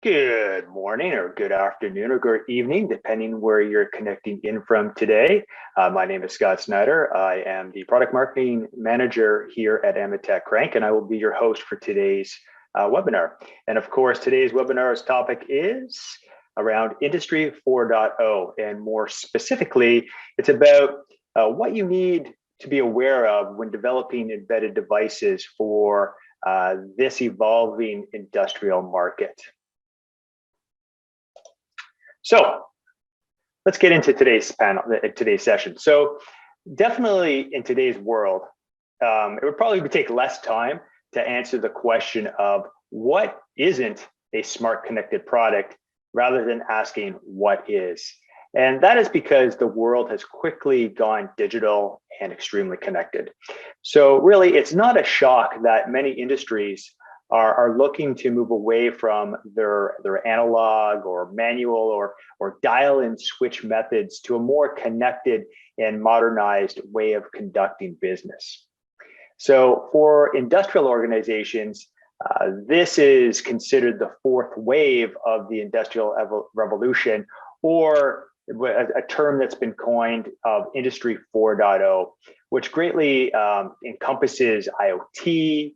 Good morning or good afternoon or good evening, depending where you're connecting in from today. My name is Scott Snyder. I am the product marketing manager here at AMETEK Crank, and I will be your host for today's webinar. And of course, today's webinar's topic is around Industry 4.0, and more specifically, it's about what you need to be aware of when developing embedded devices for this evolving industrial market. So let's get into today's panel, today's session. So definitely in today's world, it would probably take less time to answer the question of what isn't a smart connected product rather than asking what is. And that is because the world has quickly gone digital and extremely connected. So really, it's not a shock that many industries are looking to move away from their analog or manual or dial-in switch methods to a more connected and modernized way of conducting business. So for industrial organizations, this is considered the fourth wave of the industrial revolution, or a term that's been coined of Industry 4.0, which greatly encompasses IoT,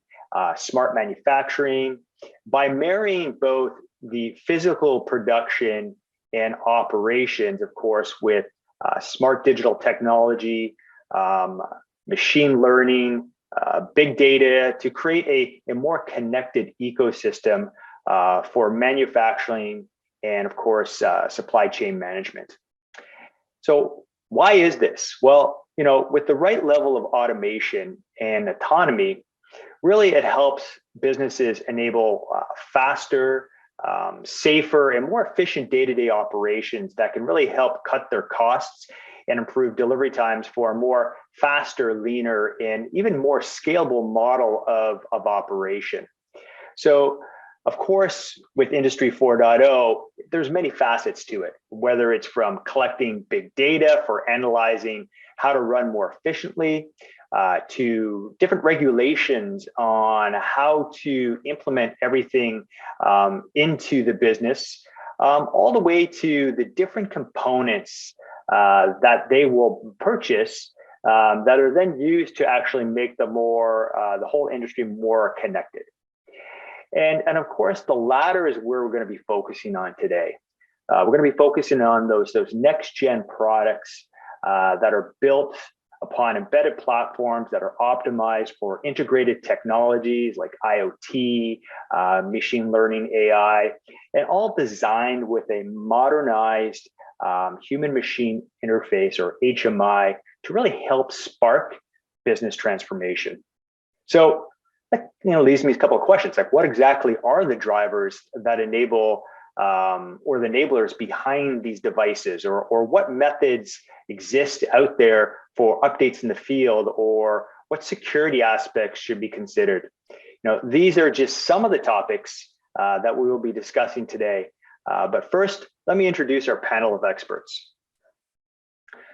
smart manufacturing, by marrying both the physical production and operations, of course, with smart digital technology, machine learning, big data to create a more connected ecosystem for manufacturing and, of course, supply chain management. So why is this? Well, with the right level of automation and autonomy, really, it helps businesses enable faster, safer, and more efficient day-to-day operations that can really help cut their costs and improve delivery times for a more faster, leaner, and even more scalable model of operation. So, of course, with Industry 4.0, there's many facets to it, whether it's from collecting big data for analyzing how to run more efficiently, to different regulations on how to implement everything into the business, all the way to the different components that they will purchase that are then used to actually make the whole industry more connected. And of course, the latter is where we're going to be focusing on today. We're going to be focusing on those next-gen products that are built upon embedded platforms that are optimized for integrated technologies like IoT, machine learning, AI, and all designed with a modernized human-machine interface, or HMI, to really help spark business transformation. So that leaves me a couple of questions, like what exactly are the drivers that enable or the enablers behind these devices, or what methods exist out there for updates in the field, or what security aspects should be considered. These are just some of the topics that we will be discussing today. But first, let me introduce our panel of experts.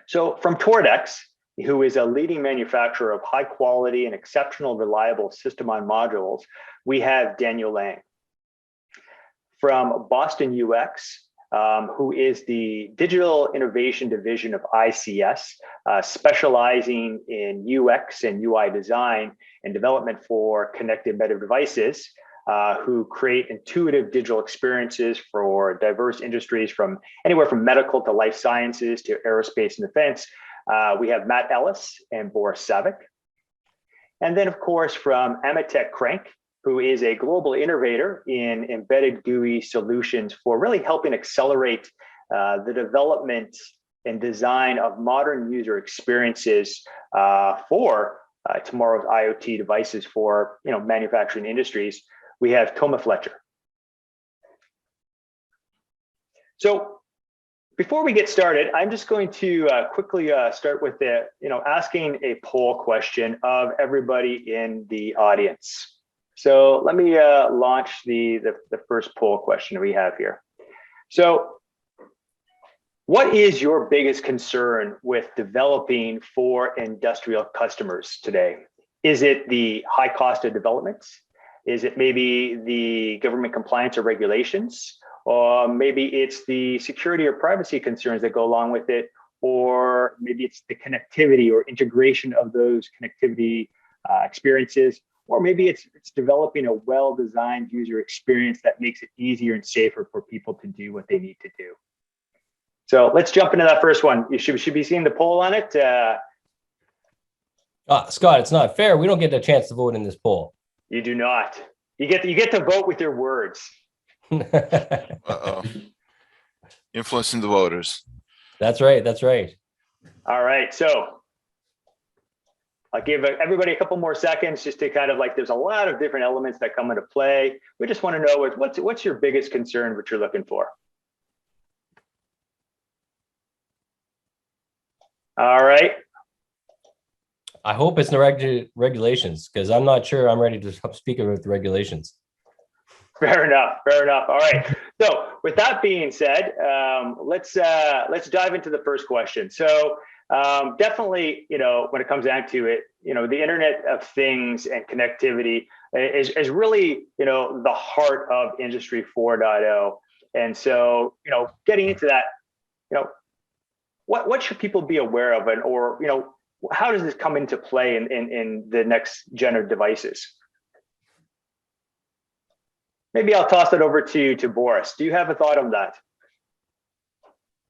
So from Toradex, who is a leading manufacturer of high quality and exceptional reliable system-on modules, we have Daniel Lang. From Boston UX, who is the Digital Innovation Division of ICS, specializing in UX and UI design and development for connected embedded devices, who create intuitive digital experiences for diverse industries from anywhere from medical to life sciences to aerospace and defense. We have Matt Ellis and Boris Savic. And then, of course, from AMETEK Crank, who is a global innovator in embedded GUI solutions for really helping accelerate the development and design of modern user experiences for tomorrow's IoT devices for manufacturing industries. We have Toma Fletcher. So before we get started, I'm just going to quickly start with asking a poll question of everybody in the audience. So let me launch the first poll question we have here. So what is your biggest concern with developing for industrial customers today? Is it the high cost of development? Is it maybe the government compliance or regulations? Or maybe it's the security or privacy concerns that go along with it, or maybe it's the connectivity or integration of those connectivity experiences, or maybe it's developing a well-designed user experience that makes it easier and safer for people to do what they need to do. So let's jump into that first one. You should be seeing the poll on it. Scott, it's not fair. We don't get a chance to vote in this poll. You do not. You get to vote with your words. Uh-oh. Influencing the voters. That's right. That's right. All right. So I'll give everybody a couple more seconds just to kind of like, there's a lot of different elements that come into play. We just want to know what's your biggest concern, what you're looking for. All right. I hope it's the regulations, because I'm not sure I'm ready to speak about the regulations. Fair enough. Fair enough. All right. So with that being said, let's dive into the first question. So definitely, when it comes down to it, the Internet of Things and connectivity is really, the heart of Industry 4.0. And so, getting into that, what should people be aware of, or how does this come into play in the next gen of devices? Maybe I'll toss it over to Boris. Do you have a thought on that?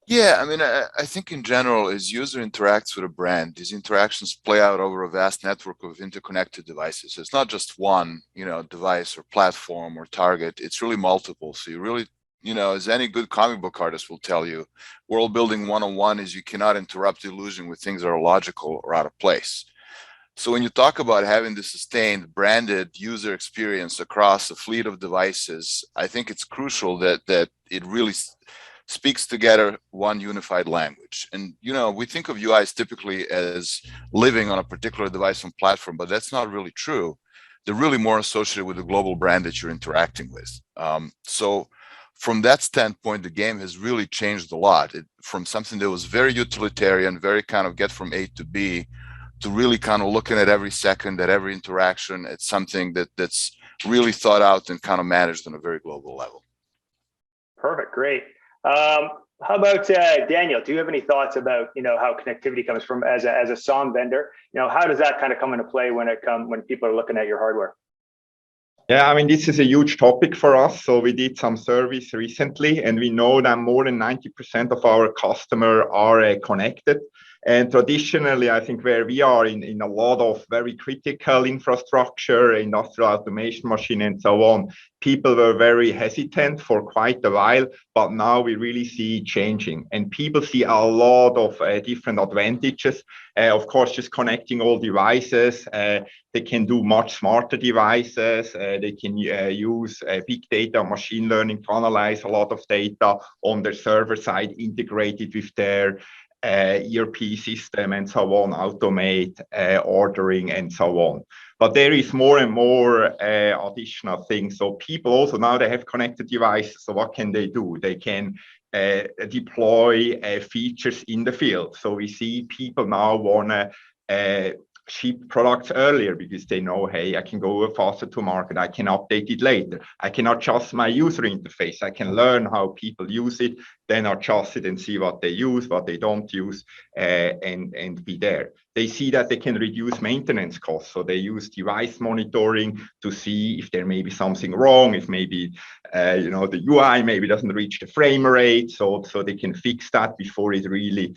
Yeah, I mean, I think in general, as user interacts with a brand, these interactions play out over a vast network of interconnected devices. So it's not just one, device or platform or target. It's really multiple. So you really, as any good comic book artist will tell you, world building 101 is you cannot interrupt the illusion with things that are logical or out of place. So when you talk about having the sustained branded user experience across a fleet of devices, I think it's crucial that it really speaks together one unified language. And, we think of UIs typically as living on a particular device and platform, but that's not really true. They're really more associated with the global brand that you're interacting with. So from that standpoint, the game has really changed a lot. From something that was very utilitarian, very kind of get from A to B, to really kind of looking at every second, at every interaction. It's something that's really thought out and kind of managed on a very global level. Perfect, great. How about Daniel? Do you have any thoughts about how connectivity comes from as a SOM vendor? How does that kind of come into play when people are looking at your hardware? Yeah, I mean, this is a huge topic for us. So we did some surveys recently, and we know that more than 90% of our customers are connected. And traditionally, I think where we are in a lot of very critical infrastructure, industrial automation machine and so on, people were very hesitant for quite a while, but now we really see changing. And people see a lot of different advantages. Of course, just connecting all devices. They can do much smarter devices. They can use big data, machine learning to analyze a lot of data on their server side, integrated with their ERP system and so on, automate ordering and so on. But there is more and more additional things. So people also now they have connected devices. So what can they do? They can deploy features in the field. So we see people now want to ship products earlier because they know, hey, I can go faster to market. I can update it later. I can adjust my user interface. I can learn how people use it, then adjust it and see what they use, what they don't use, and be there. They see that they can reduce maintenance costs. So they use device monitoring to see if there may be something wrong, if maybe, the UI maybe doesn't reach the frame rate. So they can fix that before it really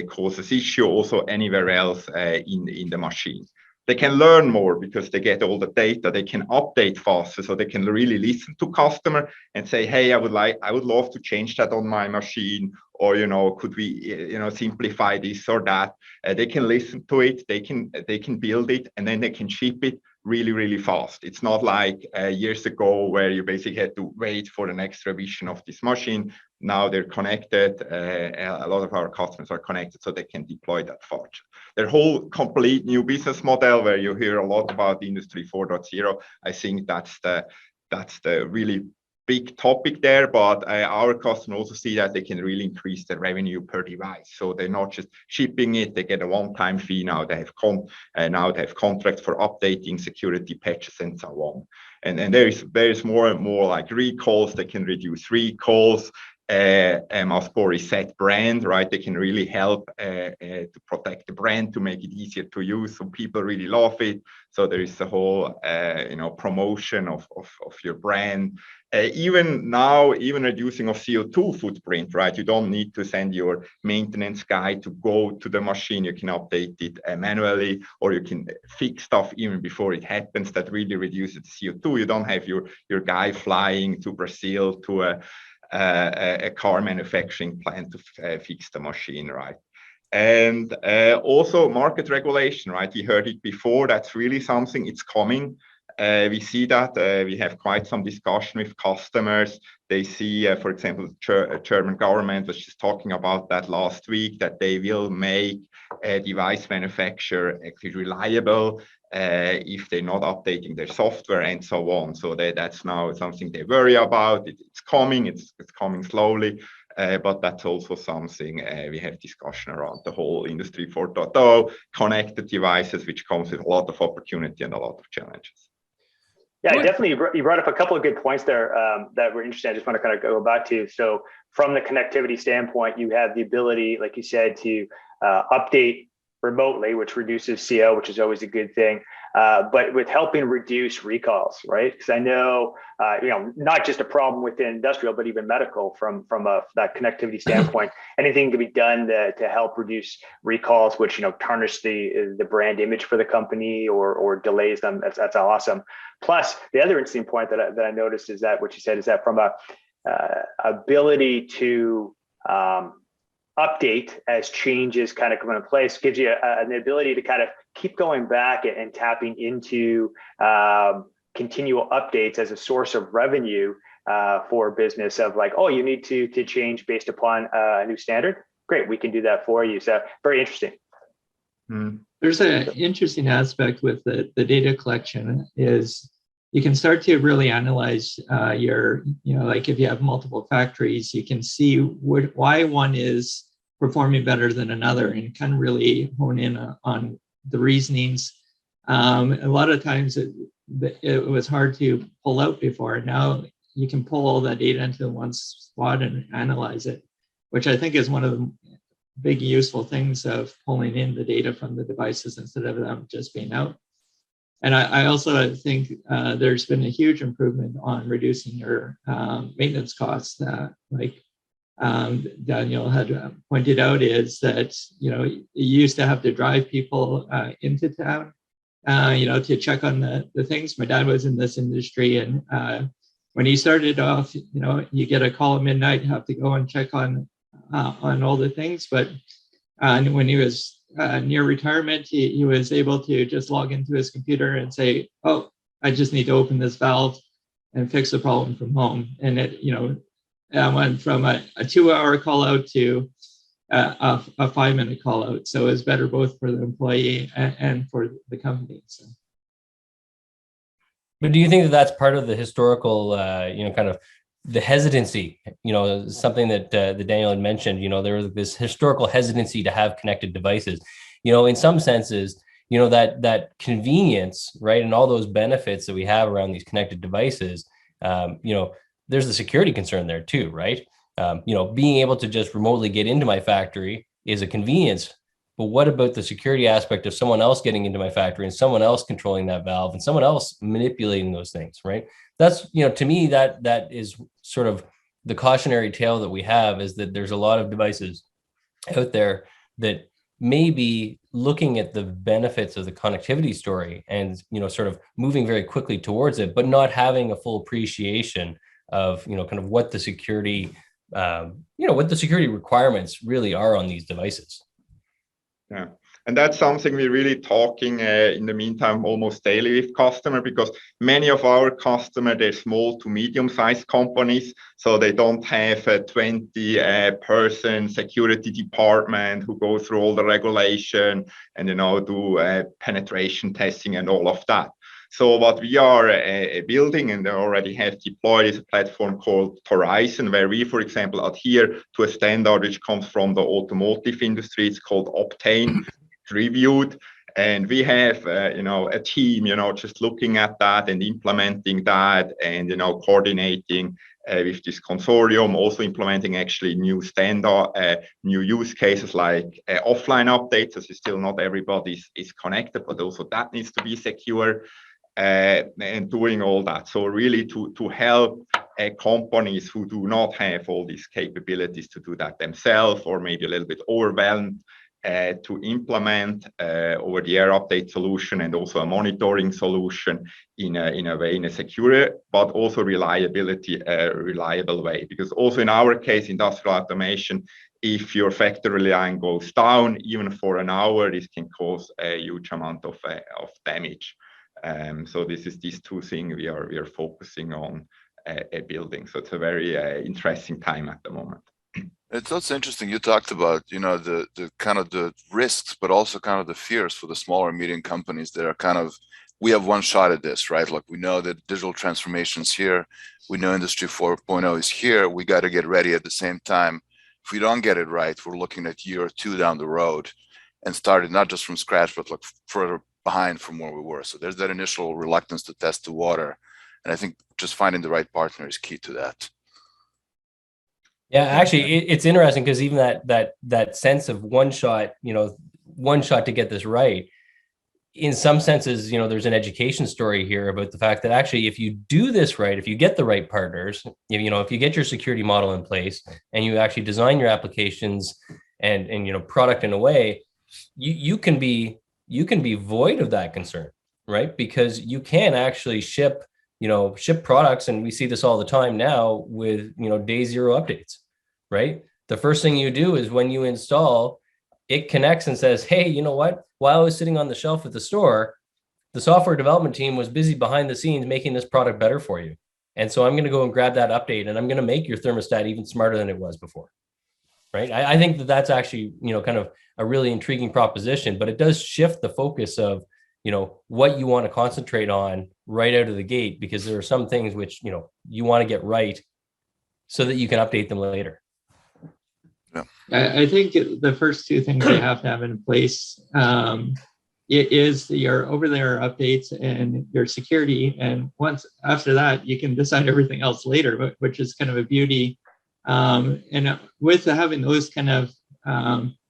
causes issue also anywhere else in the machine. They can learn more because they get all the data. They can update faster, so they can really listen to customer and say, hey, I would love to change that on my machine, or could we simplify this or that. They can listen to it, they can build it, and then they can ship it really, really fast. It's not like years ago where you basically had to wait for the next revision of this machine. Now they're connected. A lot of our customers are connected, so they can deploy that fast. Their whole complete new business model, where you hear a lot about Industry 4.0, I think that's the really big topic there, but our customers also see that they can really increase their revenue per device. So they're not just shipping it; they get a one-time fee. Now they have contracts for updating security patches and so on. And there's more and more like recalls. They can reduce recalls. As for reset brand, right? They can really help to protect the brand, to make it easier to use. So people really love it. So there is the whole promotion of your brand. Even now, even reducing of CO2 footprint, right? You don't need to send your maintenance guy to go to the machine. You can update it manually, or you can fix stuff even before it happens. That really reduces the CO2. You don't have your guy flying to Brazil to a car manufacturing plant to fix the machine, right? And also market regulation, right? We heard it before. That's really something. It's coming. We see that we have quite some discussion with customers. They see, for example, German government was just talking about that last week, that they will make a device manufacturer actually reliable if they're not updating their software and so on. So that's now something they worry about. It's coming. It's coming slowly. But that's also something we have discussion around the whole industry 4.0, connected devices, which comes with a lot of opportunity and a lot of challenges. Yeah, definitely. You brought up a couple of good points there that were interesting. I just want to kind of go back to. So from the connectivity standpoint, you have the ability, like you said, to update remotely, which reduces CO, which is always a good thing. But with helping reduce recalls, right? Because I know, not just a problem within industrial, but even medical from that connectivity standpoint, anything can be done to help reduce recalls, which, tarnish the brand image for the company or delays them. That's awesome. Plus, the other interesting point that I noticed is that what you said is that from a ability to update as changes kind of come into place gives you an ability to kind of keep going back and tapping into continual updates as a source of revenue for business of like, oh, you need to change based upon a new standard. Great, we can do that for you. So very interesting. There's an interesting aspect with the data collection is you can start to really analyze like if you have multiple factories, you can see why one is performing better than another and kind of really hone in on the reasonings. A lot of times it was hard to pull out before. Now you can pull all that data into one spot and analyze it, which I think is one of the big useful things of pulling in the data from the devices instead of them just being out. And I also think there's been a huge improvement on reducing your maintenance costs. Like Daniel had pointed out, is that you used to have to drive people into town, to check on the things. My dad was in this industry, and when he started off, you get a call at midnight, you have to go and check on all the things. But when he was near retirement, he was able to just log into his computer and say, "Oh, I just need to open this valve and fix the problem from home." And it, went from a 2-hour call out to a 5-minute call out. So it's better both for the employee and for the company. So. But do you think that that's part of the historical, kind of the hesitancy, something that Daniel had mentioned, there was this historical hesitancy to have connected devices, in some senses, that convenience, right? And all those benefits that we have around these connected devices, there's the security concern there too, right? Being able to just remotely get into my factory is a convenience, but what about the security aspect of someone else getting into my factory and someone else controlling that valve and someone else manipulating those things, right? That's, to me, that is sort of the cautionary tale that we have, is that there's a lot of devices out there that may be looking at the benefits of the connectivity story and, sort of moving very quickly towards it, but not having a full appreciation of, kind of what the security, what the security requirements really are on these devices. Yeah. And that's something we're really talking in the meantime almost daily with customers, because many of our customers, they're small to medium-sized companies, so they don't have a 20-person security department who go through all the regulation and do penetration testing and all of that. So what we are building and already have deployed is a platform called Horizon, where we, for example, adhere to a standard which comes from the automotive industry. It's called Optane. It's reviewed. And we have, a team, just looking at that and implementing that and, coordinating with this consortium, also implementing actually new standard, new use cases like offline updates, as still not everybody is connected, but also that needs to be secure, and doing all that. So really to help companies who do not have all these capabilities to do that themselves, or maybe a little bit overwhelmed, to implement over-the-air update solution and also a monitoring solution in a secure but also reliable way. Because also in our case, industrial automation, if your factory line goes down even for an hour, this can cause a huge amount of damage. So this is these two things we are focusing on building. So it's a very interesting time at the moment. It's also interesting. You talked about, the kind of the risks, but also kind of the fears for the smaller medium companies that are kind of, we have one shot at this, right? Like we know that digital transformation's here. We know Industry 4.0 is here. We got to get ready at the same time. If we don't get it right, we're looking at year or two down the road and started not just from scratch, but like further behind from where we were. So there's that initial reluctance to test the water. And I think just finding the right partner is key to that. Yeah, actually, it's interesting because even that sense of one shot to get this right, in some senses, there's an education story here about the fact that actually, if you do this right, if you get the right partners, if you get your security model in place and you actually design your applications and product in a way, you can be void of that concern, right? Because you can actually ship products, and we see this all the time now with day zero updates, right? The first thing you do is when you install, it connects and says, hey, you know what? While I was sitting on the shelf at the store, the software development team was busy behind the scenes making this product better for you. And so I'm going to go and grab that update, and I'm going to make your thermostat even smarter than it was before, right? I think that's actually, kind of a really intriguing proposition, but it does shift the focus of, what you want to concentrate on right out of the gate, because there are some things which, you want to get right so that you can update them later. Yeah. I think the first two things you have to have in place is your over-the-air updates and your security. And once after that, you can decide everything else later, which is kind of a beauty. And with having those kind of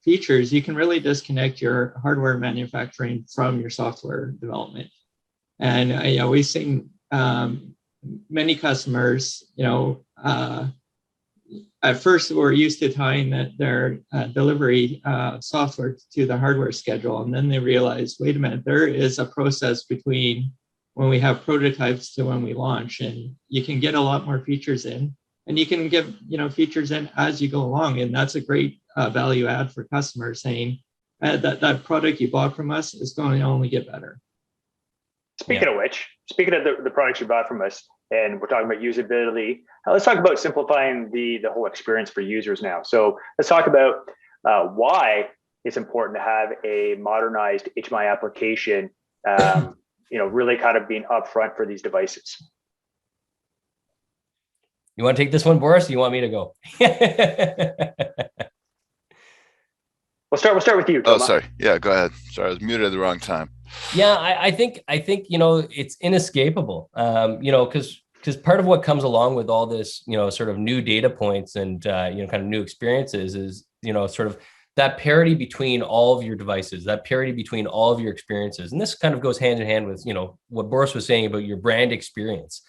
features, you can really disconnect your hardware manufacturing from your software development. And we've seen many customers, at first were used to tying their delivery software to the hardware schedule, and then they realized, wait a minute, there is a process between when we have prototypes to when we launch, and you can get a lot more features in, and you can get features in as you go along, and that's a great value add for customers, saying that product you bought from us is going to only get better. Speaking of which, speaking of the products you bought from us, and we're talking about usability, let's talk about simplifying the whole experience for users now. So let's talk about why it's important to have a modernized HMI application, really kind of being upfront for these devices. You want to take this one, Boris? Or you want me to go? We'll start with you, Thomas. Oh, sorry. Yeah, go ahead. Sorry, I was muted at the wrong time. Yeah, I think it's inescapable. Because part of what comes along with all this, sort of new data points and kind of new experiences is, sort of that parity between all of your devices, that parity between all of your experiences. And this kind of goes hand in hand with, what Boris was saying about your brand experience.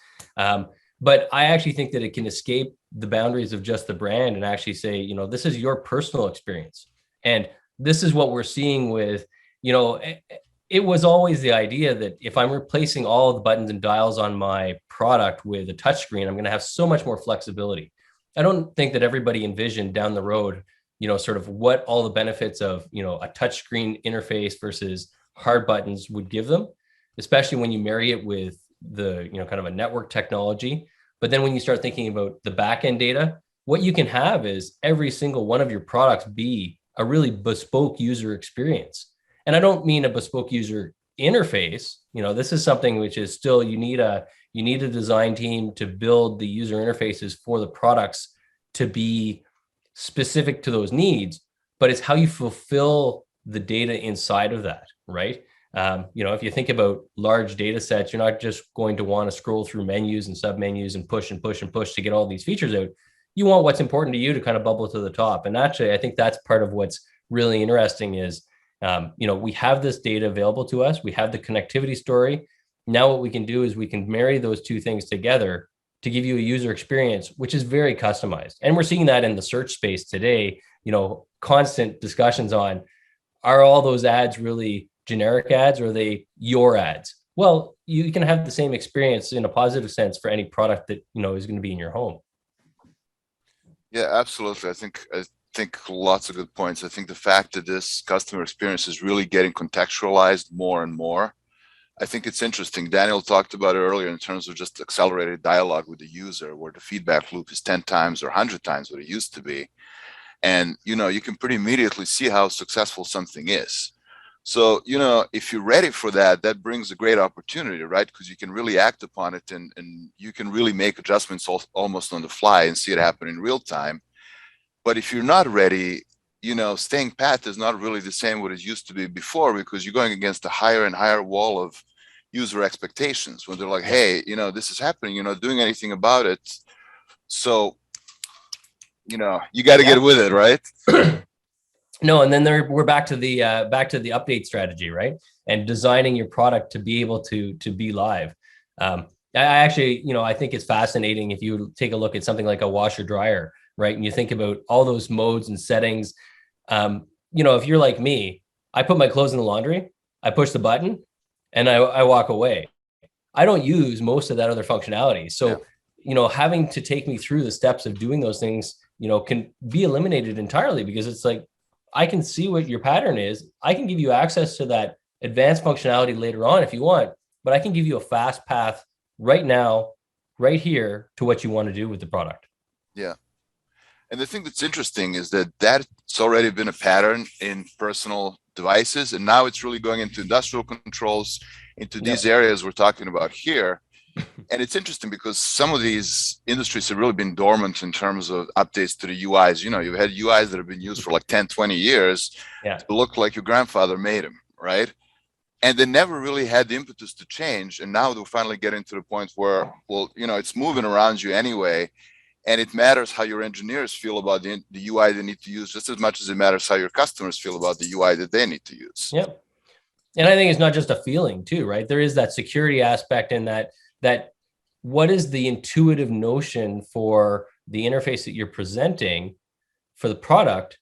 But I actually think that it can escape the boundaries of just the brand and actually say, this is your personal experience. And this is what we're seeing with, it was always the idea that if I'm replacing all of the buttons and dials on my product with a touchscreen, I'm going to have so much more flexibility. I don't think that everybody envisioned down the road, sort of what all the benefits of, a touchscreen interface versus hard buttons would give them, especially when you marry it with the, kind of a network technology. But then when you start thinking about the backend data, what you can have is every single one of your products be a really bespoke user experience. And I don't mean a bespoke user interface, this is something which is still, you need a design team to build the user interfaces for the products to be specific to those needs, but it's how you fulfill the data inside of that, right? If you think about large data sets, you're not just going to want to scroll through menus and submenus and push and push and push to get all these features out. You want what's important to you to kind of bubble to the top. And actually, I think that's part of what's really interesting is, we have this data available to us. We have the connectivity story. Now what we can do is we can marry those two things together to give you a user experience, which is very customized. And we're seeing that in the search space today, constant discussions on, are all those ads really generic ads, or are they your ads? Well, you can have the same experience in a positive sense for any product that, is going to be in your home. Yeah, absolutely. I think lots of good points. I think the fact that this customer experience is really getting contextualized more and more. I think it's interesting. Daniel talked about it earlier in terms of just accelerated dialogue with the user, where the feedback loop is 10 times or 100 times what it used to be. And, you can pretty immediately see how successful something is. So, if you're ready for that, that brings a great opportunity, right? Because you can really act upon it and you can really make adjustments almost on the fly and see it happen in real time. But if you're not ready, staying pat is not really the same what it used to be before, because you're going against a higher and higher wall of user expectations when they're like, hey, this is happening, you're not doing anything about it. So, you got to get with it, right? No, and then we're back to the update strategy, right? And designing your product to be able to be live. I actually, I think it's fascinating if you take a look at something like a washer dryer, right? And you think about all those modes and settings. If you're like me, I put my clothes in the laundry, I push the button, and I walk away. I don't use most of that other functionality. So, having to take me through the steps of doing those things, can be eliminated entirely, because it's like, I can see what your pattern is. I can give you access to that advanced functionality later on if you want, but I can give you a fast path right now, right here, to what you want to do with the product. Yeah. And the thing that's interesting is that that's already been a pattern in personal devices, and now it's really going into industrial controls, into these areas we're talking about here. And it's interesting because some of these industries have really been dormant in terms of updates to the UIs. You've had UIs that have been used for like 10, 20 years to look like your grandfather made them, right? And they never really had the impetus to change. And now they're finally getting to the point where, well, it's moving around you anyway. And it matters how your engineers feel about the UI they need to use, just as much as it matters how your customers feel about the UI that they need to use. Yep. And I think it's not just a feeling too, right? There is that security aspect in that what is the intuitive notion for the interface that you're presenting for the product,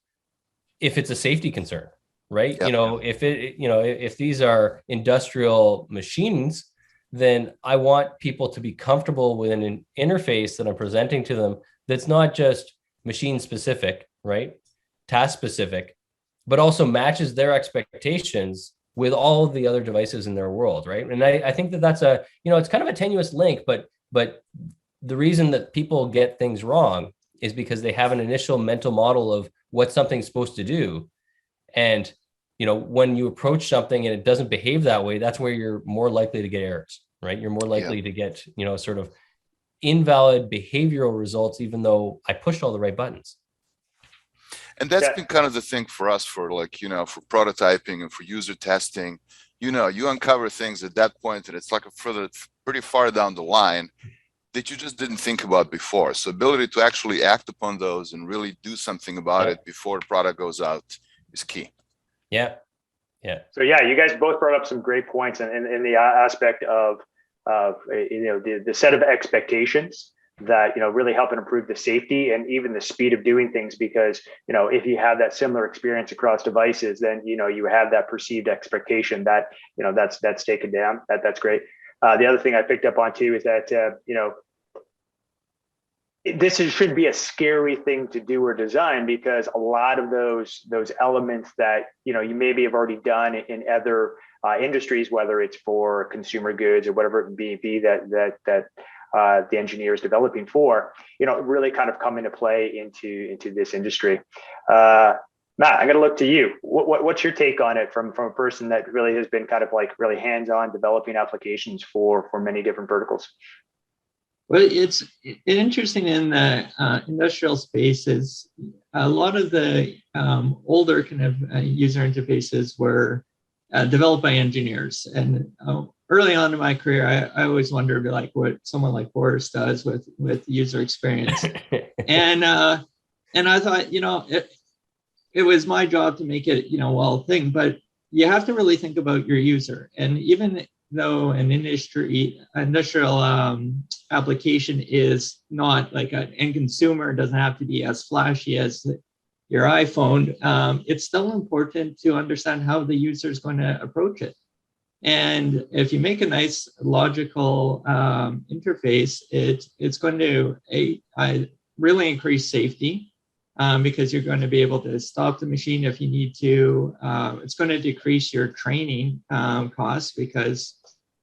if it's a safety concern, right? Yep. If these are industrial machines, then I want people to be comfortable with an interface that I'm presenting to them that's not just machine specific, right? Task specific, but also matches their expectations with all of the other devices in their world, right? And I think that's it's kind of a tenuous link, but the reason that people get things wrong is because they have an initial mental model of what something's supposed to do. And, when you approach something and it doesn't behave that way, that's where you're more likely to get errors, right? You're more likely to get, sort of invalid behavioral results, even though I pushed all the right buttons. And that's been kind of the thing for us for for prototyping and for user testing. You uncover things at that point and it's like pretty far down the line that you just didn't think about before. So ability to actually act upon those and really do something about it before the product goes out is key. Yeah. So you guys both brought up some great points in the aspect of the set of expectations that really help and improve the safety and even the speed of doing things, because if you have that similar experience across devices, then you have that perceived expectation that that's taken down. That's great. The other thing I picked up on too is that this shouldn't be a scary thing to do or design, because a lot of those elements that you maybe have already done in other industries, whether it's for consumer goods or whatever it may be that the engineer is developing for, really kind of come into play into this industry. Matt, I'm going to look to you. What's your take on it from a person that really has been kind of like really hands-on developing applications for many different verticals? Well, it's interesting in the industrial space is a lot of the older kind of user interfaces were developed by engineers. And early on in my career, I always wondered like what someone like Boris does with user experience. and I thought, it was my job to make it, well thing, but you have to really think about your user. And even though an industrial application is not like an end consumer, doesn't have to be as flashy as your iPhone, it's still important to understand how the user is going to approach it. And if you make a nice logical interface, it's going to really increase safety. Because you're going to be able to stop the machine if you need to. It's going to decrease your training costs because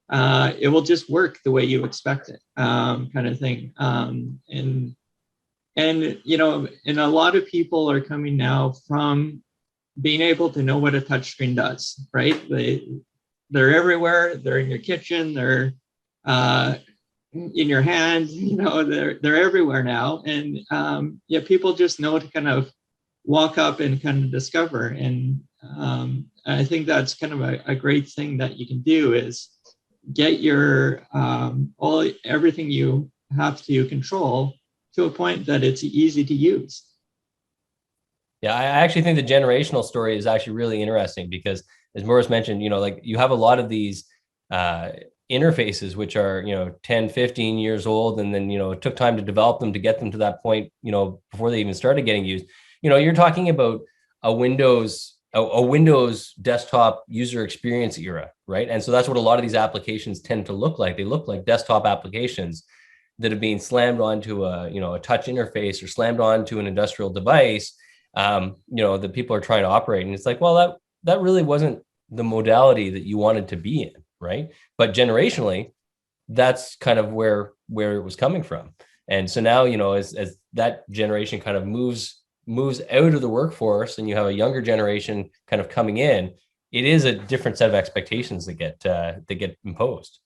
it will just work the way you expect it, kind of thing. And a lot of people are coming now from being able to know what a touchscreen does, right? They're everywhere. They're in your kitchen. They're in your hand, they're everywhere now. And people just know to kind of walk up and kind of discover. And I think that's kind of a great thing that you can do is get your everything you have to control to a point that it's easy to use. Yeah, I actually think the generational story is actually really interesting because, as Morris mentioned, like you have a lot of these interfaces which are 10 15 years old, and then it took time to develop them to get them to that point before they even started getting used. You're talking about a Windows desktop user experience era, right? And so that's what a lot of these applications tend to look like. They look like desktop applications that have been slammed onto a touch interface or slammed onto an industrial device that people are trying to operate. And it's like, well, that really wasn't the modality that you wanted to be in, right? But generationally, that's kind of where it was coming from. And so now, as that generation kind of moves out of the workforce and you have a younger generation kind of coming in, it is a different set of expectations that get imposed.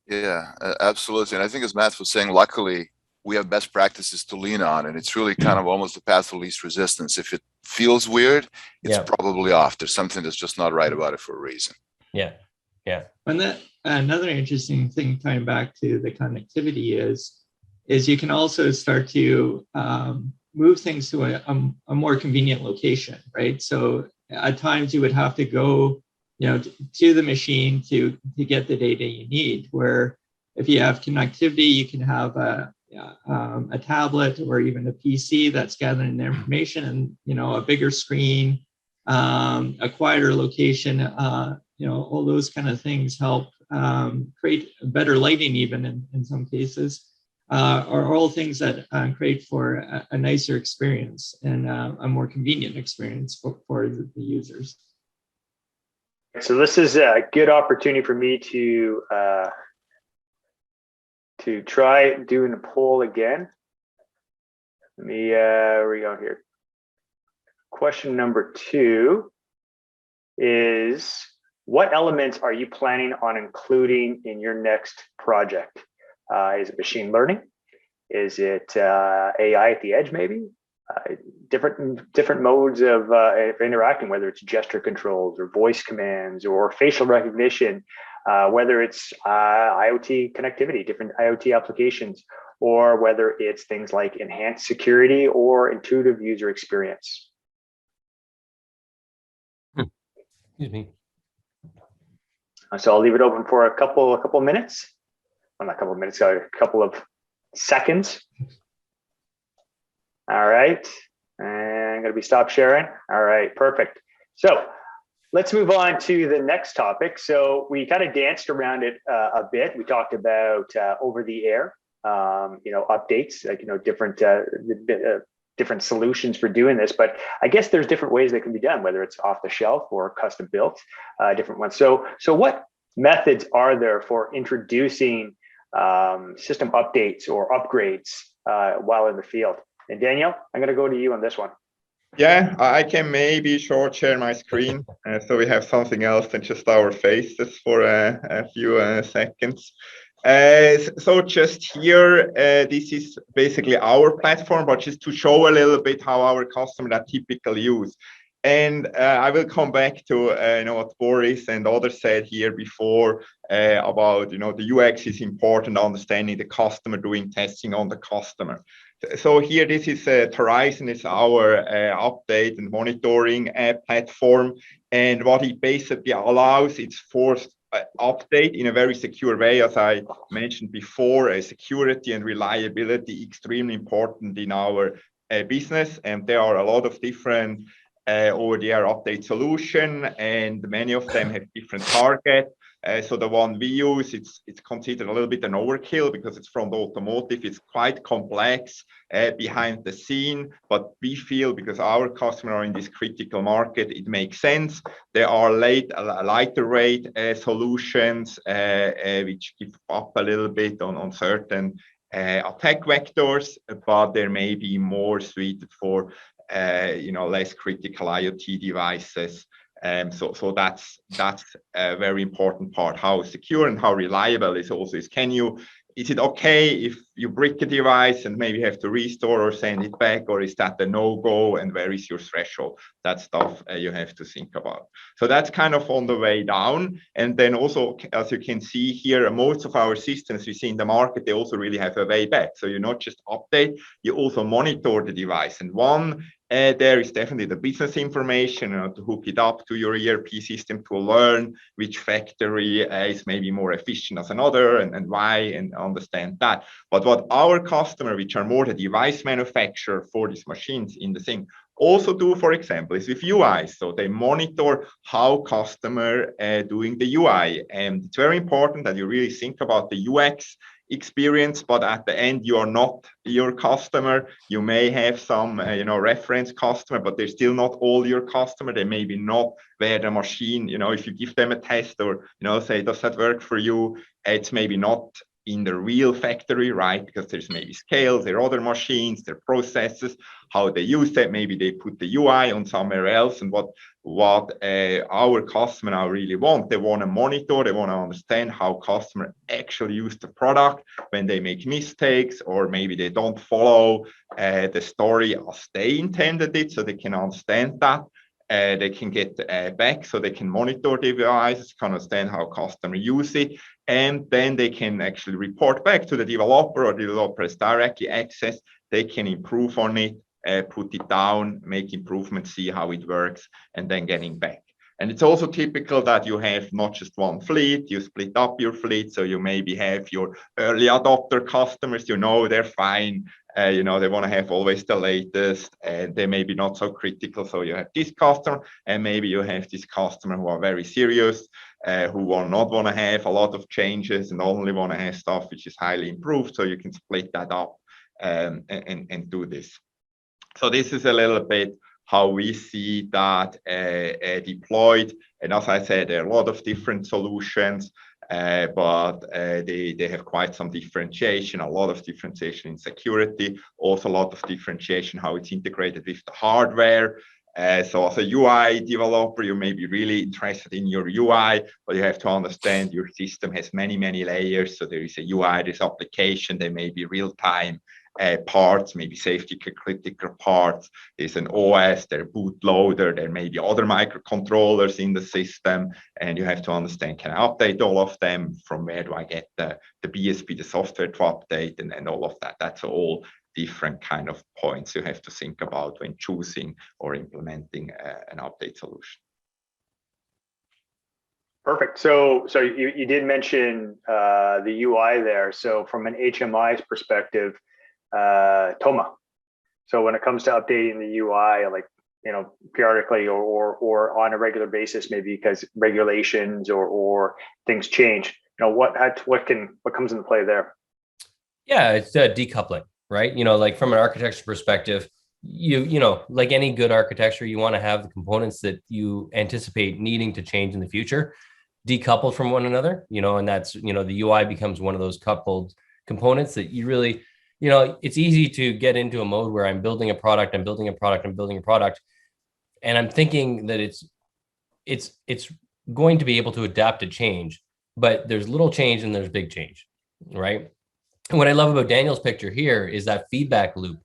Yeah, absolutely. And I think as Matt was saying, luckily we have best practices to lean on, and it's really kind of almost the path of least resistance. If it feels weird, it's probably off. There's something that's just not right about it for a reason. Yeah. And that another interesting thing tying back to the connectivity is you can also start to move things to a more convenient location, right? So at times you would have to go, to the machine to get the data you need. Where if you have connectivity, you can have a tablet or even a PC that's gathering the information, and a bigger screen, a quieter location. All those kind of things help create better lighting, even in some cases, are all things that create for a nicer experience and a more convenient experience for the users. So this is a good opportunity for me to try doing a poll again. Let me, where we go here. Question number 2 is, what elements are you planning on including in your next project? Is it machine learning? Is it AI at the edge, maybe? Different modes of interacting, whether it's gesture controls or voice commands or facial recognition, whether it's IoT connectivity, different IoT applications, or whether it's things like enhanced security or intuitive user experience. Excuse me. So I'll leave it open for a couple minutes. Well, not a couple of minutes, a couple of seconds. All right, and I'm going to be stop sharing. All right, perfect. So let's move on to the next topic. So we kind of danced around it a bit. We talked about over the air, updates, like different solutions for doing this. But I guess there's different ways that can be done, whether it's off the shelf or custom built, different ones. So what methods are there for introducing system updates or upgrades while in the field? And Danielle, I'm going to go to you on this one. Yeah, I can maybe short share my screen so we have something else than just our faces for a few seconds. So just here, this is basically our platform, but just to show a little bit how our customers that typically use. And I will come back to what Boris and others said here before about the UX is important, understanding the customer, doing testing on the customer. So here, this is Horizon is our update and monitoring platform, and what it basically allows, it's forced update in a very secure way. As I mentioned before, security and reliability extremely important in our business, and there are a lot of different over-the-air update solution, and many of them have different targets. So the one we use, it's considered a little bit an overkill because it's from the automotive. It's quite complex behind the scene, but we feel because our customers are in this critical market, it makes sense. There are lighter weight solutions which give up a little bit on certain attack vectors, but there may be more suited for less critical IoT devices. So that's a very important part. How secure and how reliable is also is it okay if you break a device and maybe have to restore or send it back, or is that a no-go, and where is your threshold? That stuff you have to think about. So that's kind of on the way down. And then also, as you can see here, most of our systems we see in the market, they also really have a way back. So you not just update, you also monitor the device. And one there is definitely the business information to hook it up to your ERP system to learn which factory is maybe more efficient as another and why, and understand that. But what our customer, which are more the device manufacturer for these machines in the thing, also do, for example, is with UI. So they monitor how customer doing the UI. And it's very important that you really think about the UX experience, but at the end you are not your customer. You may have some reference customer, but they're still not all your customer. They may be not where the machine, if you give them a test or say, does that work for you, it's maybe not in the real factory, right? Because there's maybe scales, there are other machines, there are processes, how they use that. Maybe they put the UI on somewhere else. And what our customer now really want, they want to monitor, they want to understand how customer actually use the product when they make mistakes, or maybe they don't follow the story as they intended it, so they can understand that. They can get back, so they can monitor the devices, can understand how customer use it, and then they can actually report back to the developer, or the developer has directly access. They can improve on it, put it down, make improvements, see how it works, and then getting back. And it's also typical that you have not just one fleet, you split up your fleet. So you maybe have your early adopter customers, they're fine. They want to have always the latest, and they may be not so critical. So you have this customer, and maybe you have this customer who are very serious, who will not want to have a lot of changes and only want to have stuff which is highly improved. So you can split that up and do this. So this is a little bit how we see that deployed. And as I said, there are a lot of different solutions, but they have quite some differentiation, a lot of differentiation in security, also a lot of differentiation how it's integrated with the hardware. So as a UI developer, you may be really interested in your UI, but you have to understand your system has many, many layers. So there is a UI, there's application, there may be real-time parts, maybe safety critical parts. There's an OS, there bootloader, there may be other microcontrollers in the system, and you have to understand, can I update all of them? From where do I get the BSP, the software to update, and all of that? That's all different kind of points you have to think about when choosing or implementing an update solution. Perfect. So you did mention the UI there. So from an HMI's perspective, Toma. So when it comes to updating the UI, like periodically or on a regular basis, maybe because regulations or things change, what comes into play there? Yeah, it's decoupling, right? Like from an architecture perspective, like any good architecture, you want to have the components that you anticipate needing to change in the future decoupled from one another, and that's, the UI becomes one of those coupled components that you really, it's easy to get into a mode where I'm building a product, I'm building a product, I'm building a product, and I'm thinking that it's going to be able to adapt to change, but there's little change and there's big change, right? And what I love about Daniel's picture here is that feedback loop,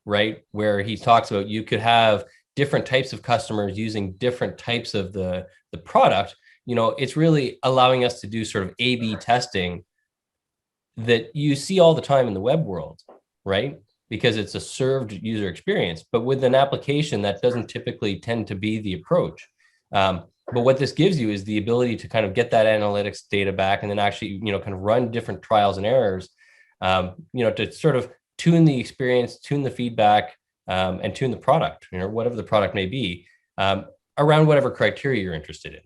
right? Where he talks about you could have different types of customers using different types of the product. It's really allowing us to do sort of A/B testing that you see all the time in the web world, right? Because it's a served user experience, but with an application that doesn't typically tend to be the approach. But what this gives you is the ability to kind of get that analytics data back and then actually, kind of run different trials and errors, to sort of tune the experience, tune the feedback, and tune the product, whatever the product may be, around whatever criteria you're interested in,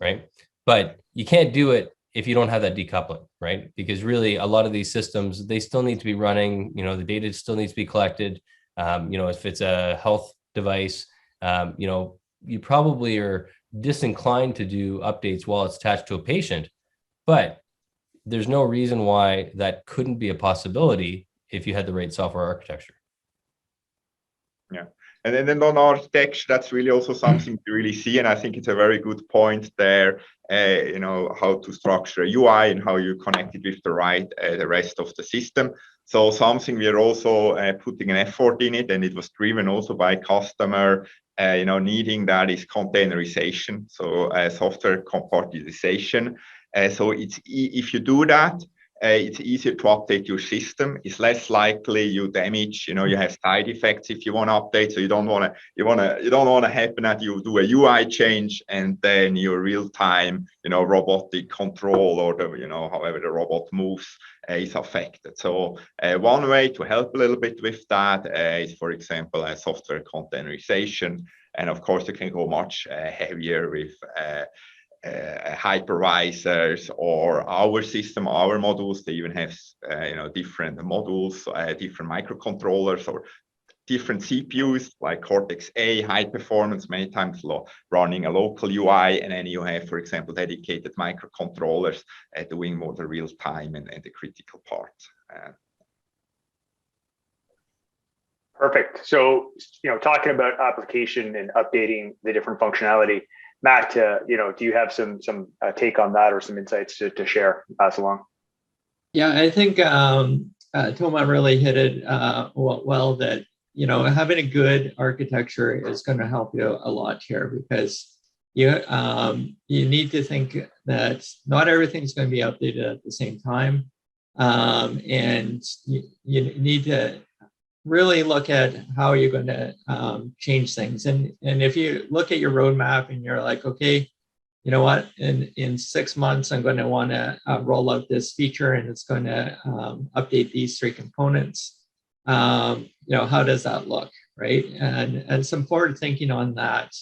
right? But you can't do it if you don't have that decoupling, right? Because really a lot of these systems, they still need to be running, the data still needs to be collected. If it's a health device, you probably are disinclined to do updates while it's attached to a patient, but there's no reason why that couldn't be a possibility if you had the right software architecture. Yeah. And then on architecture, that's really also something to really see. And I think it's a very good point there, how to structure a UI and how you connect it with the rest of the system. So something we are also putting an effort in it, and it was driven also by customer, needing that is containerization. So software compartmentalization. So if you do that, it's easier to update your system. It's less likely you damage. You have side effects if you want to update. So you don't want to happen that you do a UI change and then your real time, robotic control or however the robot moves is affected. So one way to help a little bit with that is, for example, a software containerization, and of course you can go much heavier with hypervisors or our system, our modules. They even have different modules, different microcontrollers or different CPUs like Cortex A, high performance, many times running a local UI, and then you have, for example, dedicated microcontrollers doing more the real time and the critical part. Perfect. So, talking about application and updating the different functionality, Matt, do you have some take on that or some insights to share, pass along? Yeah, I think Thomas really hit it well, that having a good architecture is going to help you a lot here, because you need to think that not everything's going to be updated at the same time, and you need to really look at how you're going to change things. And if you look at your roadmap and you're like, okay, you know what, in 6 months, I'm going to want to roll out this feature and it's going to update these 3 components. How does that look, right? And some forward thinking on that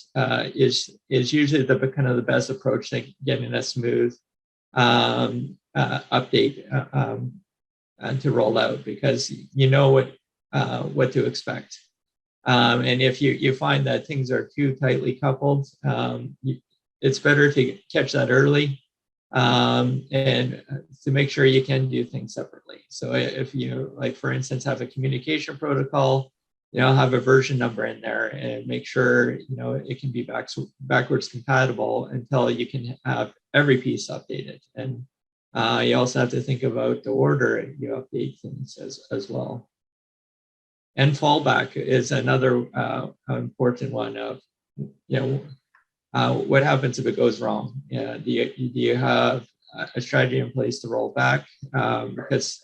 is usually the kind of the best approach to getting a smooth update to roll out, because what to expect. And if you find that things are too tightly coupled, it's better to catch that early and to make sure you can do things separately. So if you, like, for instance, have a communication protocol, have a version number in there and make sure, it can be backwards compatible until you can have every piece updated. And you also have to think about the order you update things as well. And fallback is another important one of, what happens if it goes wrong? Do you have a strategy in place to roll back? Because,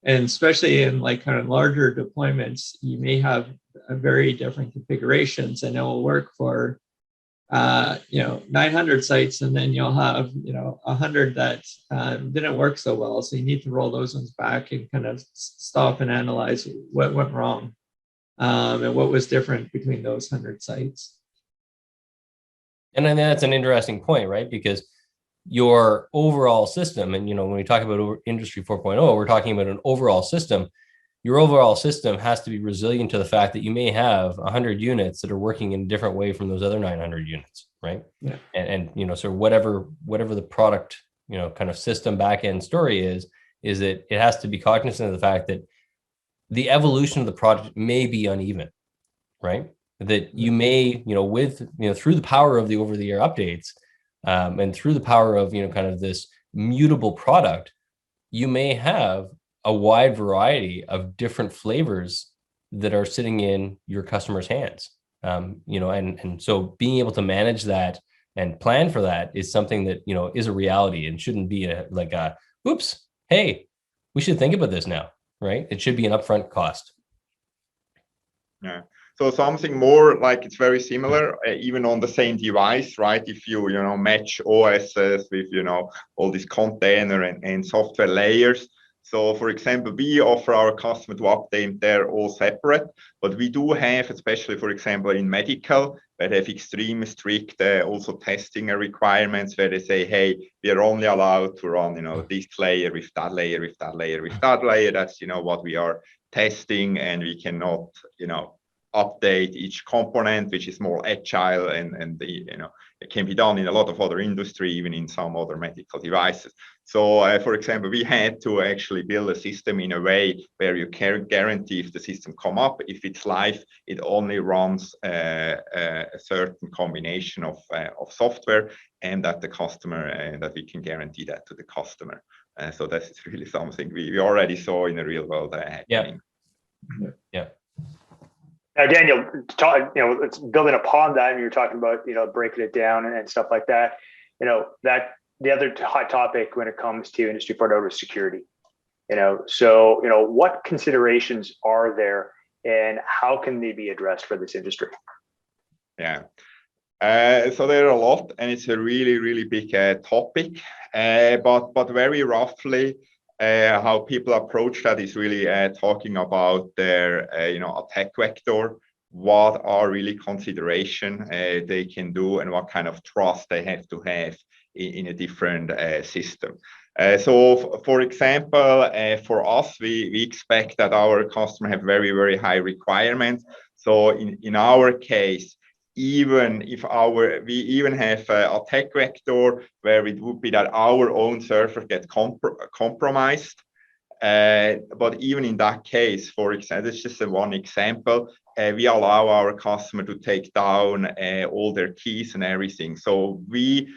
and especially in like kind of larger deployments, you may have very different configurations, and it will work for 900 sites, and then you'll have 100 that didn't work so well. So you need to roll those ones back and kind of stop and analyze what went wrong. And what was different between those 100 sites. And then that's an interesting point, right? Because your overall system, and when we talk about Industry 4.0, we're talking about an overall system. Your overall system has to be resilient to the fact that you may have 100 units that are working in a different way from those other 900 units, right? Yeah. And so whatever the product, kind of system backend story is that it has to be cognizant of the fact that the evolution of the product may be uneven, right? That you may, through the power of the over-the-air updates, and through the power of, kind of this mutable product, you may have a wide variety of different flavors that are sitting in your customer's hands. And so being able to manage that and plan for that is something that, is a reality and shouldn't be oops, hey, we should think about this now, right? It should be an upfront cost. Yeah. So something more like it's very similar, even on the same device, right? If you match OSs with all these container and software layers. So for example, we offer our customer to update their all separate, but we do have, especially for example in medical, that have extreme strict also testing requirements where they say, hey, we are only allowed to run this layer with that layer with that layer with that layer. That's what we are testing, and we cannot update each component, which is more agile, and it can be done in a lot of other industry, even in some other medical devices. So for example, we had to actually build a system in a way where you can guarantee if the system come up, if it's live, it only runs a certain combination of software, and that the customer that we can guarantee that to the customer. So that's really something we already saw in the real world happening. Yeah. Now, Daniel, it's building upon that, and you're talking about, breaking it down and stuff like that. That the other hot topic when it comes to Industry 4.0 is security. So what considerations are there, and how can they be addressed for this industry? Yeah. So there are a lot, and it's a really, really big topic. But very roughly, how people approach that is really talking about their attack vector, what are really consideration they can do, and what kind of trust they have to have in a different system. So for example, for us, we expect that our customer have very, very high requirements. So in our case, even if we even have attack vector where it would be that our own server get compromised. But even in that case, for example, it's just one example, we allow our customer to take down all their keys and everything. So we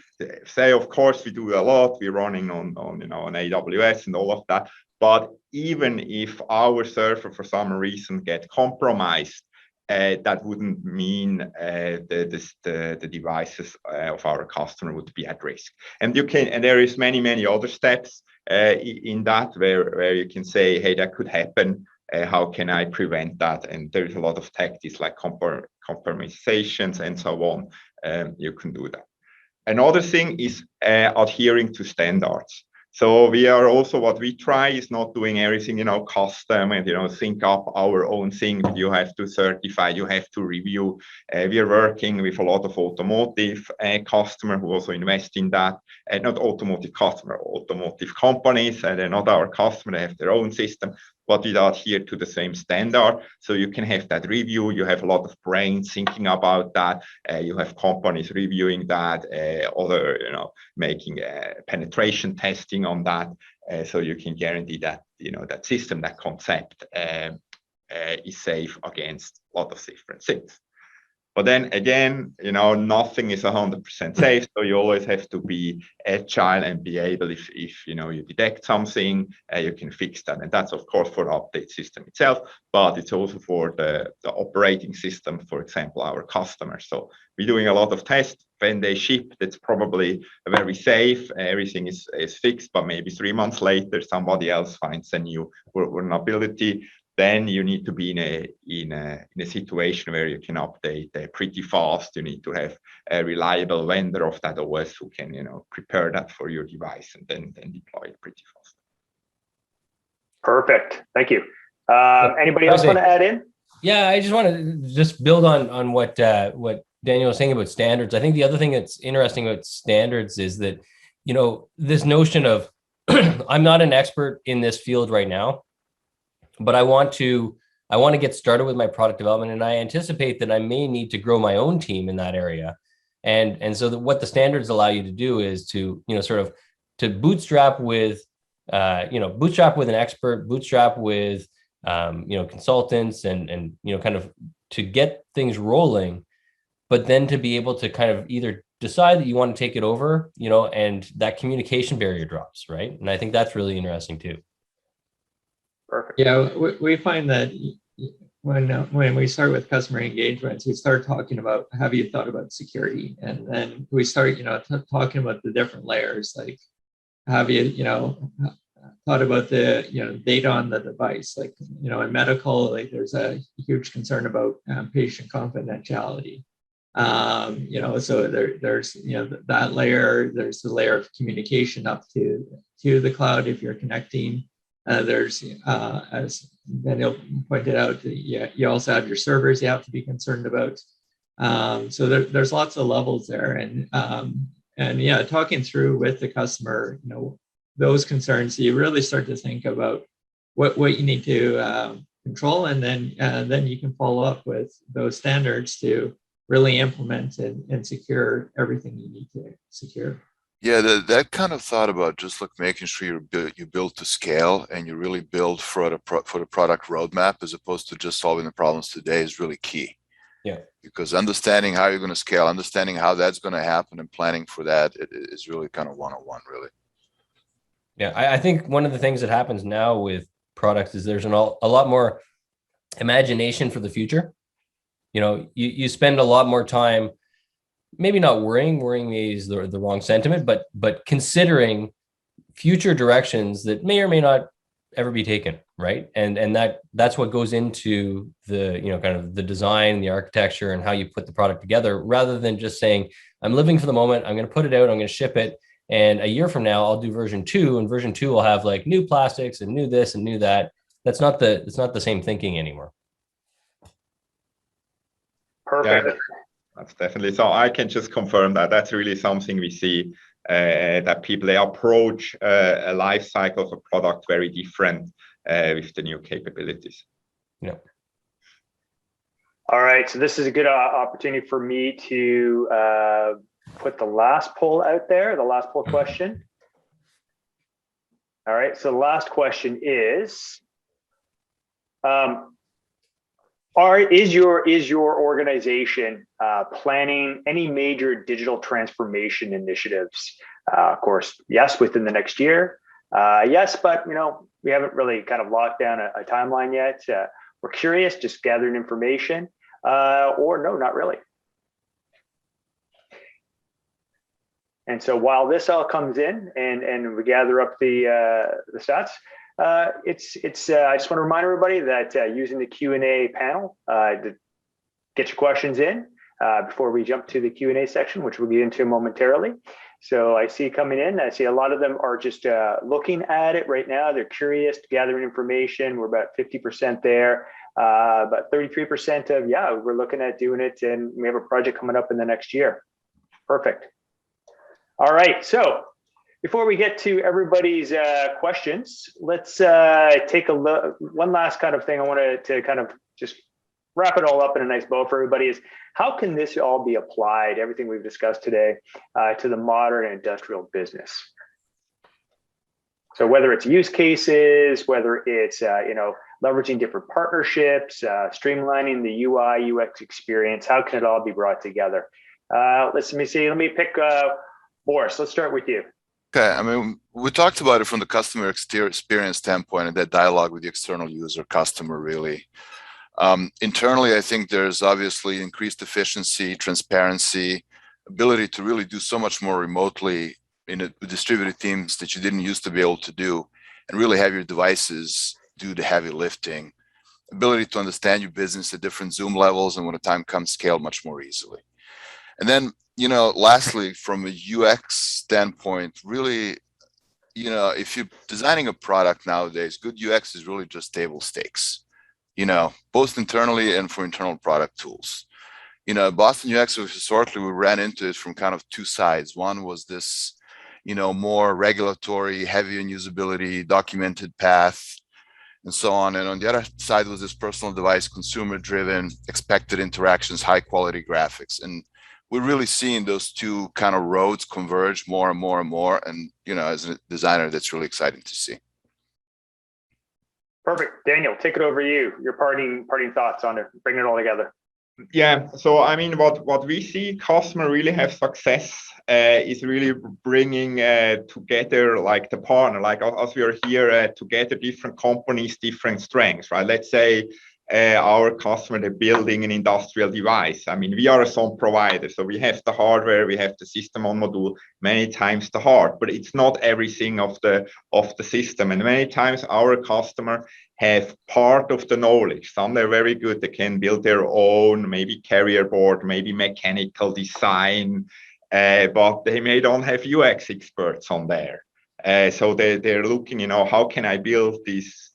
say, of course, we do a lot. We're running on AWS and all of that. But even if our server for some reason get compromised, that wouldn't mean the devices of our customer would be at risk. And there is many other steps in that where you can say, hey, that could happen. How can I prevent that? And there's a lot of tactics like compromisations and so on. You can do that. Another thing is adhering to standards. So we are also, what we try is not doing everything, custom and, think up our own thing. You have to certify, you have to review. We are working with a lot of automotive customer who also invest in that. Not automotive customer, automotive companies. They're not our customer, they have their own system, but we adhere to the same standard. So you can have that review. You have a lot of brains thinking about that. You have companies reviewing that, other, making penetration testing on that. So you can guarantee that, that system, that concept is safe against a lot of different things. But then again, nothing is 100% safe. So you always have to be agile and be able, if you detect something, you can fix that. And that's, of course, for the update system itself, but it's also for the operating system, for example, our customers. So we're doing a lot of tests. When they ship, that's probably very safe. Everything is fixed, but maybe 3 months later, somebody else finds a new vulnerability. Then you need to be in a situation where you can update pretty fast. You need to have a reliable vendor of that OS who can, prepare that for your device and then deploy it pretty fast. Perfect. Thank you. Anybody else want to add in? Yeah, I just want to build on what Daniel was saying about standards. I think the other thing that's interesting about standards is that, this notion of I'm not an expert in this field right now, but I want to get started with my product development, and I anticipate that I may need to grow my own team in that area. And so what the standards allow you to do is to, to bootstrap with, bootstrap with an expert, bootstrap with, consultants and kind of to get things rolling, but then to be able to kind of either decide that you want to take it over, and that communication barrier drops, right? And I think that's really interesting too. Perfect. Yeah, we find that when we start with customer engagements, we start talking about, have you thought about security? And then we start, talking about the different layers, like, have you, thought about the, data on the device? Like, in medical, like there's a huge concern about patient confidentiality. So there's, that layer, there's the layer of communication up to the cloud if you're connecting. There's, as Daniel pointed out, you also have your servers you have to be concerned about. So there's lots of levels there, and yeah, talking through with the customer, those concerns, you really start to think about what you need to control, and then you can follow up with those standards to really implement and secure everything you need to secure. Yeah, that kind of thought about just like making sure you build to scale and you really build for the product roadmap as opposed to just solving the problems today is really key. Yeah. Because understanding how you're going to scale, understanding how that's going to happen, and planning for that is really kind of one-on-one, really. Yeah, I think one of the things that happens now with products is there's a lot more imagination for the future. You spend a lot more time, maybe not worrying is the wrong sentiment, but considering future directions that may or may not ever be taken, right? And that's what goes into the kind of the design, the architecture, and how you put the product together, rather than just saying, I'm living for the moment, I'm going to put it out, I'm going to ship it, and a year from now I'll do version 2, and version 2 will have like new plastics and new this and new that. It's not the same thinking anymore. Perfect. Yeah, that's definitely so. I can just confirm that that's really something we see, that people, they approach a life cycle of a product very different with the new capabilities. Yeah. All right, so this is a good opportunity for me to put the last poll out there, the last poll question. All right, so the last question is, is your organization planning any major digital transformation initiatives? Of course, yes, within the next year. Yes, but we haven't really kind of locked down a timeline yet. We're curious, just gathering information, or no, not really. And so while this all comes in and we gather up the stats, I just want to remind everybody that using the Q&A panel to get your questions in before we jump to the Q&A section, which we'll get into momentarily. So I see coming in, I see a lot of them are just looking at it right now. They're curious, gathering information. We're about 50% there, about 33% of, yeah, we're looking at doing it, and we have a project coming up in the next year. Perfect. All right, so before we get to everybody's questions, let's take a look. One last kind of thing I wanted to kind of just wrap it all up in a nice bow for everybody is, how can this all be applied, everything we've discussed today, to the modern industrial business? So whether it's use cases, whether it's leveraging different partnerships, streamlining the UI UX experience, how can it all be brought together? Let me pick Boris. Let's start with you. Okay, I mean, we talked about it from the customer experience standpoint and that dialogue with the external user customer, really. Internally, I think there's obviously increased efficiency, transparency, ability to really do so much more remotely in distributed teams that you didn't used to be able to do, and really have your devices do the heavy lifting. Ability to understand your business at different Zoom levels, and when the time comes, scale much more easily. And then, lastly, from a UX standpoint, really, if you're designing a product nowadays, good UX is really just table stakes, both internally and for internal product tools. Boston UX, historically, we ran into it from kind of two sides. One was this, more regulatory, heavy on usability, documented path, and so on. And on the other side was this personal device, consumer-driven, expected interactions, high-quality graphics. And we're really seeing those two kind of roads converge more and more and more. And, as a designer, that's really exciting to see. Perfect. Daniel, take it over you. Your parting thoughts on it, bringing it all together. Yeah, so I mean, what we see customer really have success is really bringing together like the partner, like as we are here together, different companies, different strengths, right? Let's say our customer, they're building an industrial device. I mean, we are a some provider, so we have the hardware, we have the system on module, many times the hard, but it's not everything of the system. And many times our customer have part of the knowledge. Some they're very good, they can build their own, maybe carrier board, maybe mechanical design, but they may don't have UX experts on there. So they're looking, how can I build these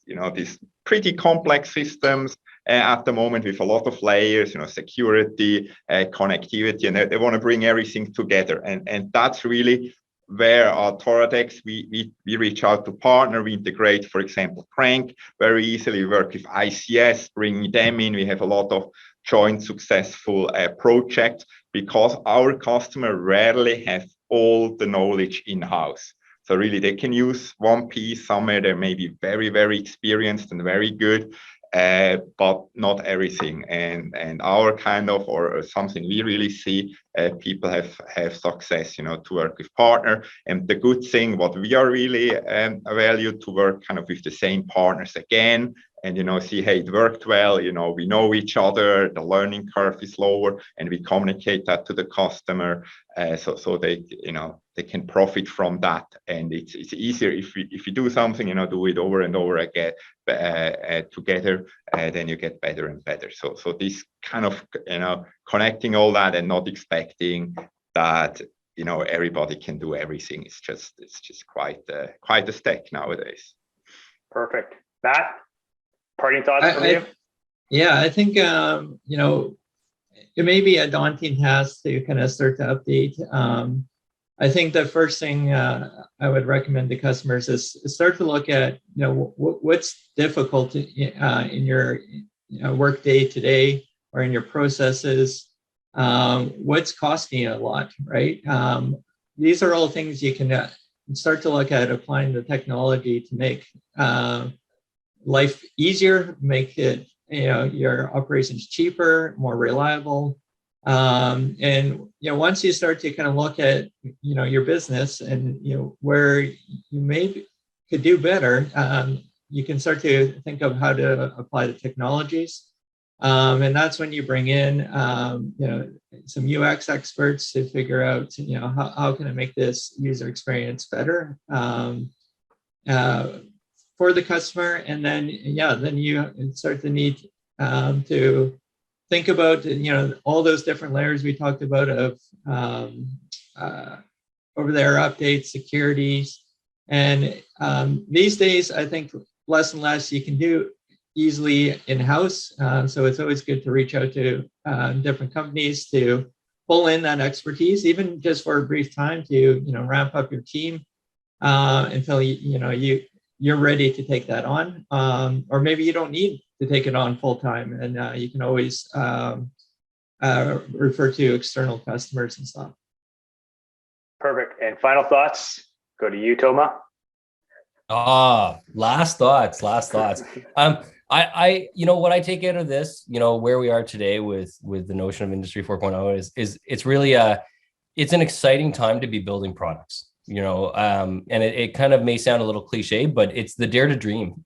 pretty complex systems at the moment with a lot of layers, security, connectivity, and they want to bring everything together. And that's really where our Toradex, we reach out to partner, we integrate, for example, Crank very easily, work with ICS, bringing them in. We have a lot of joint successful projects because our customer rarely have all the knowledge in-house. So really they can use one piece somewhere. They may be very, very experienced and very good, but not everything. And our kind of, or something we really see, people have success, to work with partner. And the good thing, what we are really valued to work kind of with the same partners again, and see, hey, it worked well, we know each other, the learning curve is lower, and we communicate that to the customer, so they they can profit from that. And it's easier if we do something, do it over and over again together, then you get better and better. So this kind of connecting all that and not expecting that everybody can do everything. It's just quite a stack nowadays. Perfect. Matt, parting thoughts from you? Yeah, I think it may be a daunting task to kind of start to update. I think the first thing I would recommend to customers is start to look at what's difficult in your work day today or in your processes. What's costing you a lot, right? These are all things you can start to look at applying the technology to make life easier, make it your operations cheaper, more reliable. And once you start to kind of look at your business and where you could do better, you can start to think of how to apply the technologies. And that's when you bring in some UX experts to figure out how can I make this user experience better for the customer. And then you start to need to think about all those different layers we talked about of over there updates, securities, and these days I think less and less you can do easily in-house. So it's always good to reach out to different companies to pull in that expertise, even just for a brief time to ramp up your team until you're ready to take that on, or maybe you don't need to take it on full time, and you can always refer to external customers and stuff. Perfect. And final thoughts, go to you, Toma. Last thoughts. I what I take out of this, where we are today with the notion of Industry 4.0 is it's really it's an exciting time to be building products, and it kind of may sound a little cliche, but it's the dare to dream.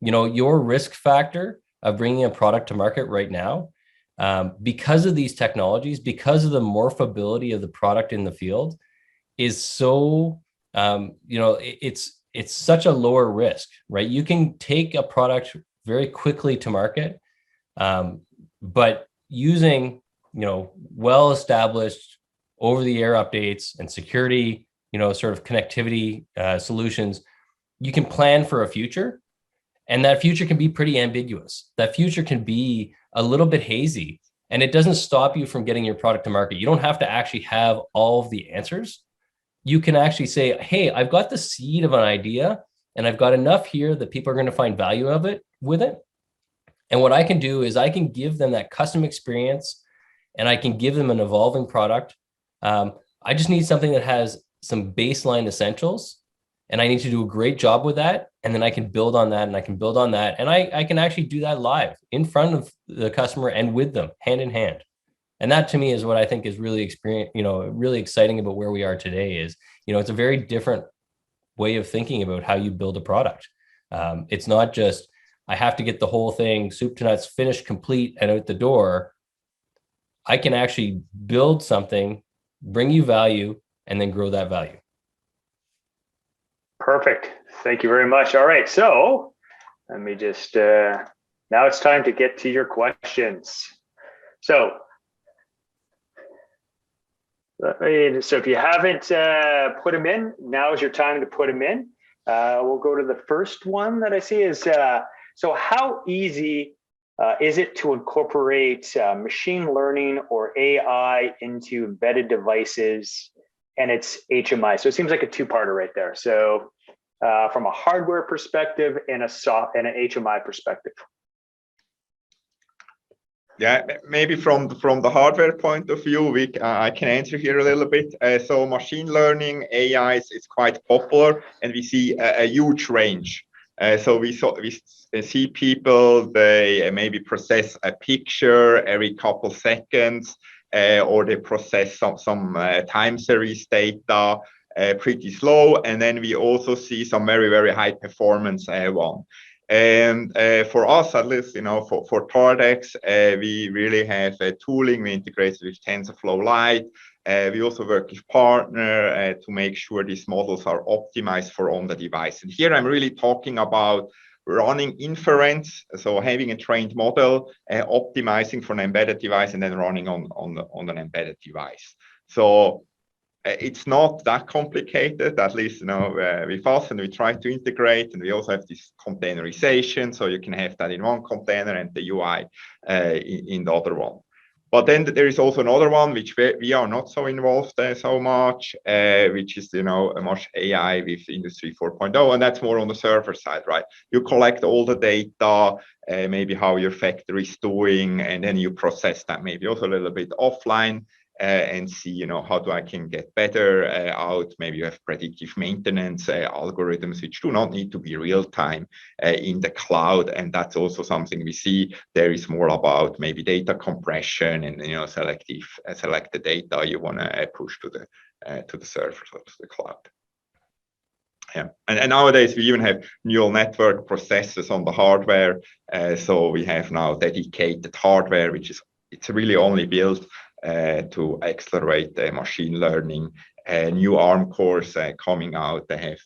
Your risk factor of bringing a product to market right now, because of these technologies, because of the morphability of the product in the field, is so, it's such a lower risk, right? You can take a product very quickly to market, but using, well-established over-the-air updates and security, sort of connectivity solutions, you can plan for a future. And that future can be pretty ambiguous. That future can be a little bit hazy, and it doesn't stop you from getting your product to market. You don't have to actually have all of the answers. You can actually say, hey, I've got the seed of an idea, and I've got enough here that people are going to find value with it. And what I can do is I can give them that custom experience, and I can give them an evolving product. I just need something that has some baseline essentials, and I need to do a great job with that. And then I can build on that, and I can build on that. And I can actually do that live in front of the customer and with them, hand in hand. And that to me is what I think is really really exciting about where we are today is, it's a very different way of thinking about how you build a product. It's not just, I have to get the whole thing soup to nuts, finished, complete, and out the door. I can actually build something, bring you value, and then grow that value. Perfect. Thank you very much. All right. So let me just, now it's time to get to your questions. So if you haven't put them in, now is your time to put them in. We'll go to the first one that I see is, so how easy is it to incorporate machine learning or AI into embedded devices and its HMI? So it seems like a two-parter right there. So from a hardware perspective and an HMI perspective. Yeah, maybe from the hardware point of view, I can answer here a little bit. So machine learning, AI is quite popular, and we see a huge range. So we see people, they maybe process a picture every couple seconds, or they process some time series data pretty slow, and then we also see some very, very high performance one. And for us, at least, for Toradex, we really have a tooling. We integrate with TensorFlow Lite. We also work with partner to make sure these models are optimized for on the device. And here I'm really talking about running inference, so having a trained model, optimizing for an embedded device, and then running on an embedded device. So it's not that complicated, at least with us, and we try to integrate, and we also have this containerization, so you can have that in one container and the UI in the other one. But then there is also another one which we are not so involved so much, which is a much AI with Industry 4.0, and that's more on the server side, right? You collect all the data, maybe how your factory is doing, and then you process that maybe also a little bit offline. And see, how I can get better out. Maybe you have predictive maintenance algorithms, which do not need to be real time in the cloud. And that's also something we see. There is more about maybe data compression and selected data you want to push to the server, so to the cloud. Yeah, and nowadays we even have neural network processors on the hardware. So we have now dedicated hardware, it's really only built to accelerate machine learning. New ARM cores coming out, they have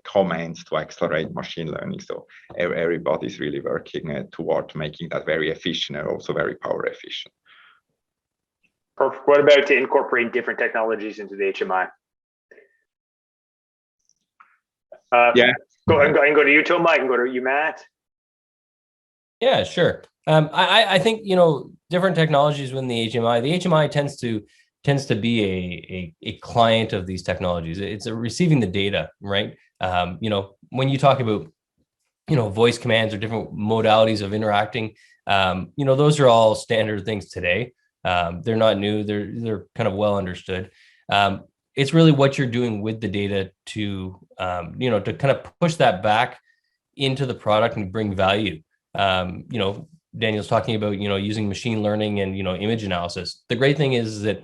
commands to accelerate machine learning. So everybody's really working toward making that very efficient and also very power efficient. Perfect. What about to incorporate different technologies into the HMI? Yeah. Go to you, Tom. I can go to you, Matt. Yeah, sure. I think different technologies within the HMI tends to be a client of these technologies. It's receiving the data, right? When you talk about voice commands or different modalities of interacting, those are all standard things today. They're not new. They're kind of well understood. It's really what you're doing with the data to to kind of push that back into the product and bring value. Daniel's talking about, using machine learning and, image analysis. The great thing is that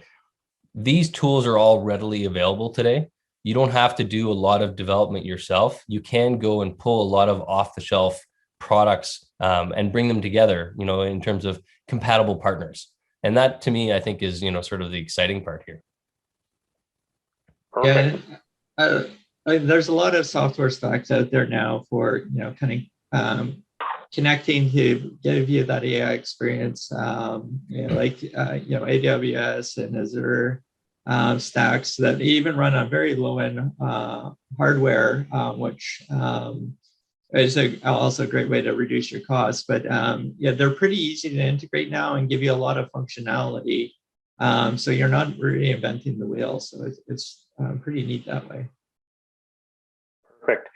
these tools are all readily available today. You don't have to do a lot of development yourself. You can go and pull a lot of off-the-shelf products and bring them together, in terms of compatible partners. And that, to me, I think is, sort of the exciting part here. Perfect. Yeah, there's a lot of software stacks out there now for, kind of connecting to give you that AI experience, like AWS and Azure stacks that even run on very low-end hardware, which is also a great way to reduce your costs. But they're pretty easy to integrate now and give you a lot of functionality. So you're not reinventing the wheel. So it's pretty neat that way. Perfect.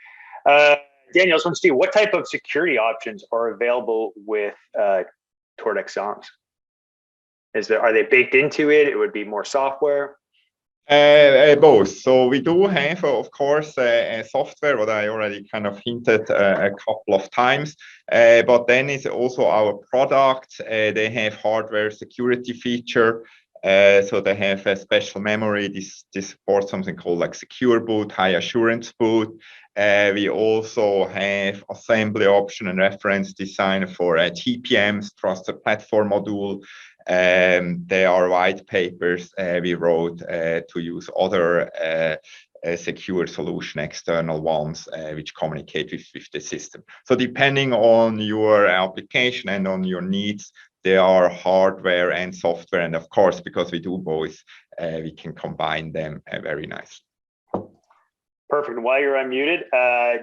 Daniel, so Steve, what type of security options are available with Toradex SOMs? Are they baked into it? It would be more software. Both. So we do have, of course, software, what I already kind of hinted a couple of times. But then it's also our products. They have hardware security feature. So they have a special memory. This supports something called like secure boot, high assurance boot. We also have assembly option and reference design for TPMs, trusted platform module. There are white papers we wrote to use other secure solution, external ones, which communicate with the system. So depending on your application and on your needs, there are hardware and software. And of course, because we do both, we can combine them very nicely. Perfect. While you're unmuted,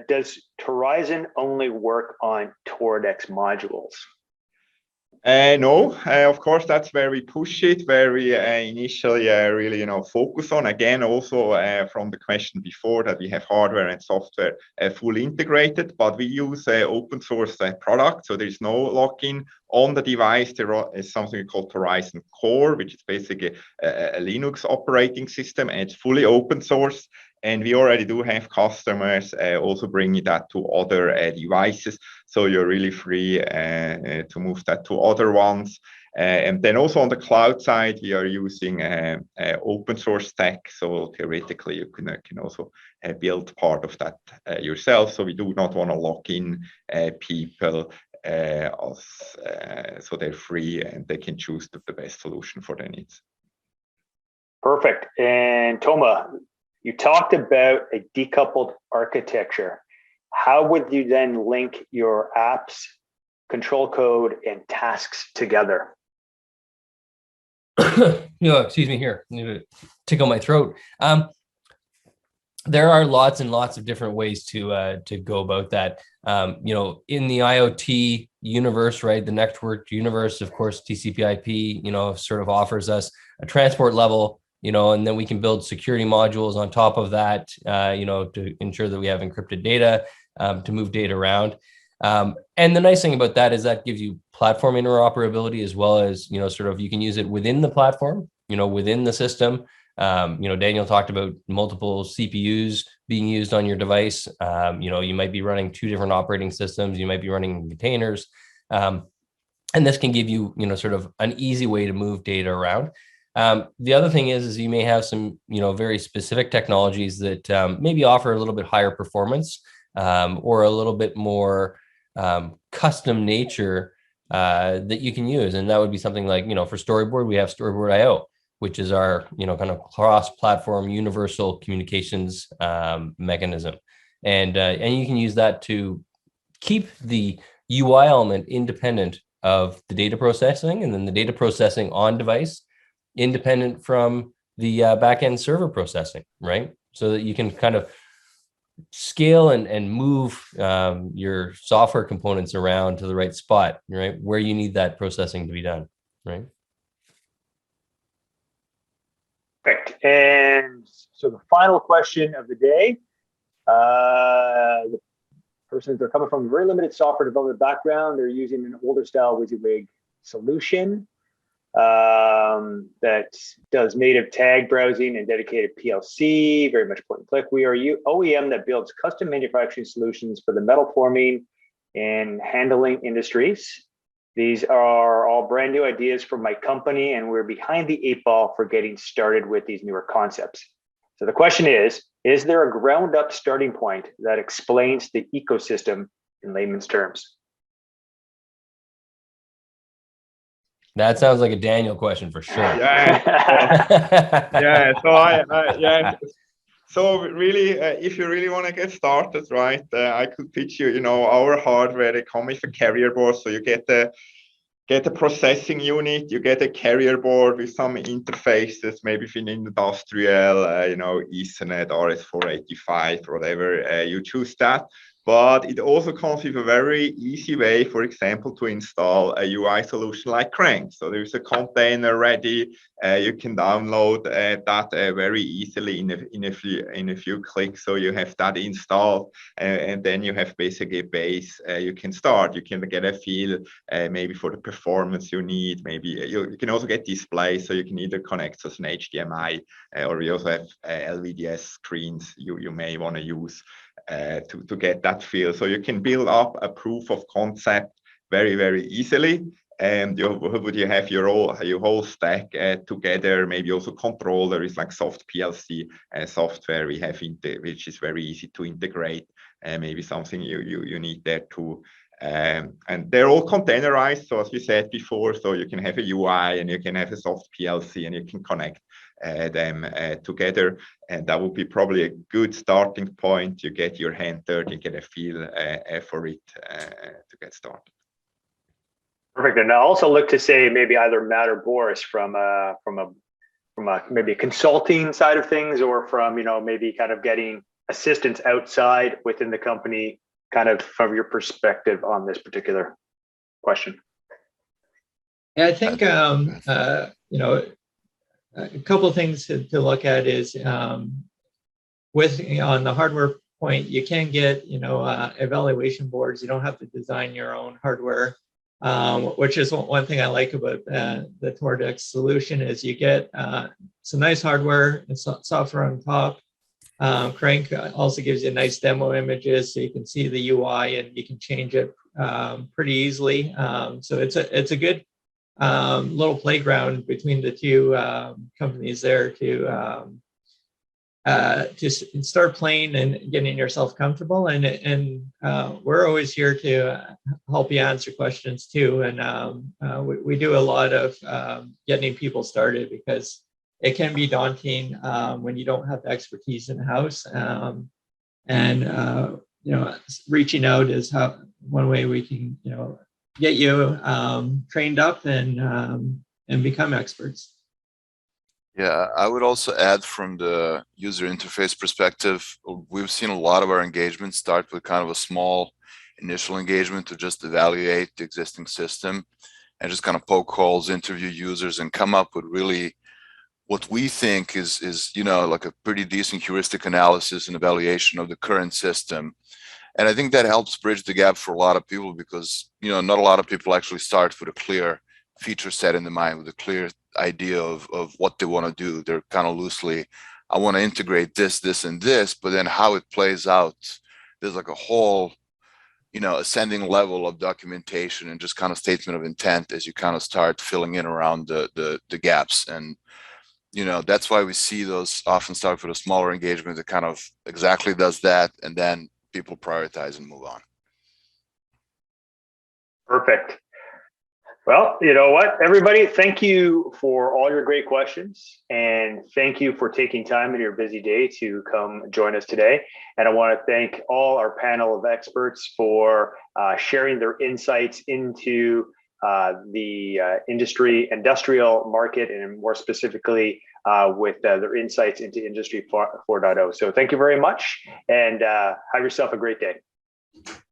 does Toradex only work on Toradex modules? No, of course, that's where we push it, where we initially really, focus on. Again, also from the question before that we have hardware and software fully integrated, but we use open source product, so there's no lock-in on the device. There is something called Toradex Core, which is basically a Linux operating system, and it's fully open source. And we already do have customers also bringing that to other devices. So you're really free to move that to other ones. And then also on the cloud side, we are using open source stack. So theoretically, you can also build part of that yourself. So we do not want to lock in people so they're free and they can choose the best solution for their needs. Perfect. And Toma, you talked about a decoupled architecture. How would you then link your apps, control code, and tasks together? Excuse me here. I need to tickle my throat. There are lots and lots of different ways to go about that. In the IoT universe, right? The network universe, of course, TCP/IP, sort of offers us a transport level, and then we can build security modules on top of that, to ensure that we have encrypted data, to move data around. And the nice thing about that is that gives you platform interoperability, as well as, sort of you can use it within the platform, within the system. Daniel talked about multiple CPUs being used on your device. You might be running 2 different operating systems. You might be running containers. And this can give you, sort of an easy way to move data around. The other thing is you may have some, very specific technologies that maybe offer a little bit higher performance or a little bit more custom nature that you can use. And that would be something like, for Storyboard, we have Storyboard.io, which is our, kind of cross-platform universal communications mechanism. And you can use that to keep the UI element independent of the data processing, and then the data processing on device independent from the backend server processing, right? So that you can kind of scale and move your software components around to the right spot, right? Where you need that processing to be done, right? Perfect. And so the final question of the day, the persons are coming from a very limited software development background. They're using an older style WYSIWYG solution that does native tag browsing and dedicated PLC, very much point and click. We are OEM that builds custom manufacturing solutions for the metal forming and handling industries. These are all brand new ideas from my company, and we're behind the 8 ball for getting started with these newer concepts. So the question is there a ground up starting point that explains the ecosystem in layman's terms? That sounds like a Daniel question for sure. So really, if you really want to get started, right, I could pitch you, our hardware. They come with a carrier board, so you get the processing unit, you get a carrier board with some interfaces, maybe in industrial, Ethernet, RS485, whatever, you choose that. But it also comes with a very easy way, for example, to install a UI solution like Crank. So there's a container ready. You can download that very easily in a few clicks. So you have that installed, and then you have basically a base. You can start. You can get a feel maybe for the performance you need. Maybe you can also get display, so you can either connect as an HDMI or we also have LVDS screens you may want to use. To get that feel. So you can build up a proof of concept very, very easily. And you have your whole stack together, maybe also controller is like soft PLC software we have, which is very easy to integrate. Maybe something you need there too. And they're all containerized. So as you said before, so you can have a UI and you can have a soft PLC and you can connect them together. And that would be probably a good starting point. You get your hand dirty, get a feel for it to get started. Perfect. And I also look to say maybe either Matt or Boris from a maybe consulting side of things, or from maybe kind of getting assistance outside within the company, kind of from your perspective on this particular question. Yeah, I think a couple of things to look at is with on the hardware point, you can get evaluation boards. You don't have to design your own hardware, which is one thing I like about the Toradex solution is you get some nice hardware and software on top. Crank also gives you nice demo images, so you can see the UI and you can change it pretty easily. So it's a good little playground between the two companies there to start playing and getting yourself comfortable. And we're always here to help you answer questions too. And we do a lot of getting people started, because it can be daunting when you don't have the expertise in house. And reaching out is one way we can get you trained up and become experts. Yeah, I would also add from the user interface perspective, we've seen a lot of our engagements start with kind of a small initial engagement to just evaluate the existing system and just kind of poke holes, interview users, and come up with really what we think is like a pretty decent heuristic analysis and evaluation of the current system. And I think that helps bridge the gap for a lot of people, because not a lot of people actually start with a clear feature set in the mind, with a clear idea of what they want to do. They're kind of loosely, I want to integrate this, and this, but then how it plays out, there's like a whole ascending level of documentation and just kind of statement of intent as you kind of start filling in around the gaps. And that's why we see those often start with a smaller engagement that kind of exactly does that, and then people prioritize and move on. Perfect. Well, you know what, everybody, thank you for all your great questions, and thank you for taking time in your busy day to come join us today. And I want to thank all our panel of experts for sharing their insights into the industrial market, and more specifically with their insights into Industry 4.0. So thank you very much, and have yourself a great day.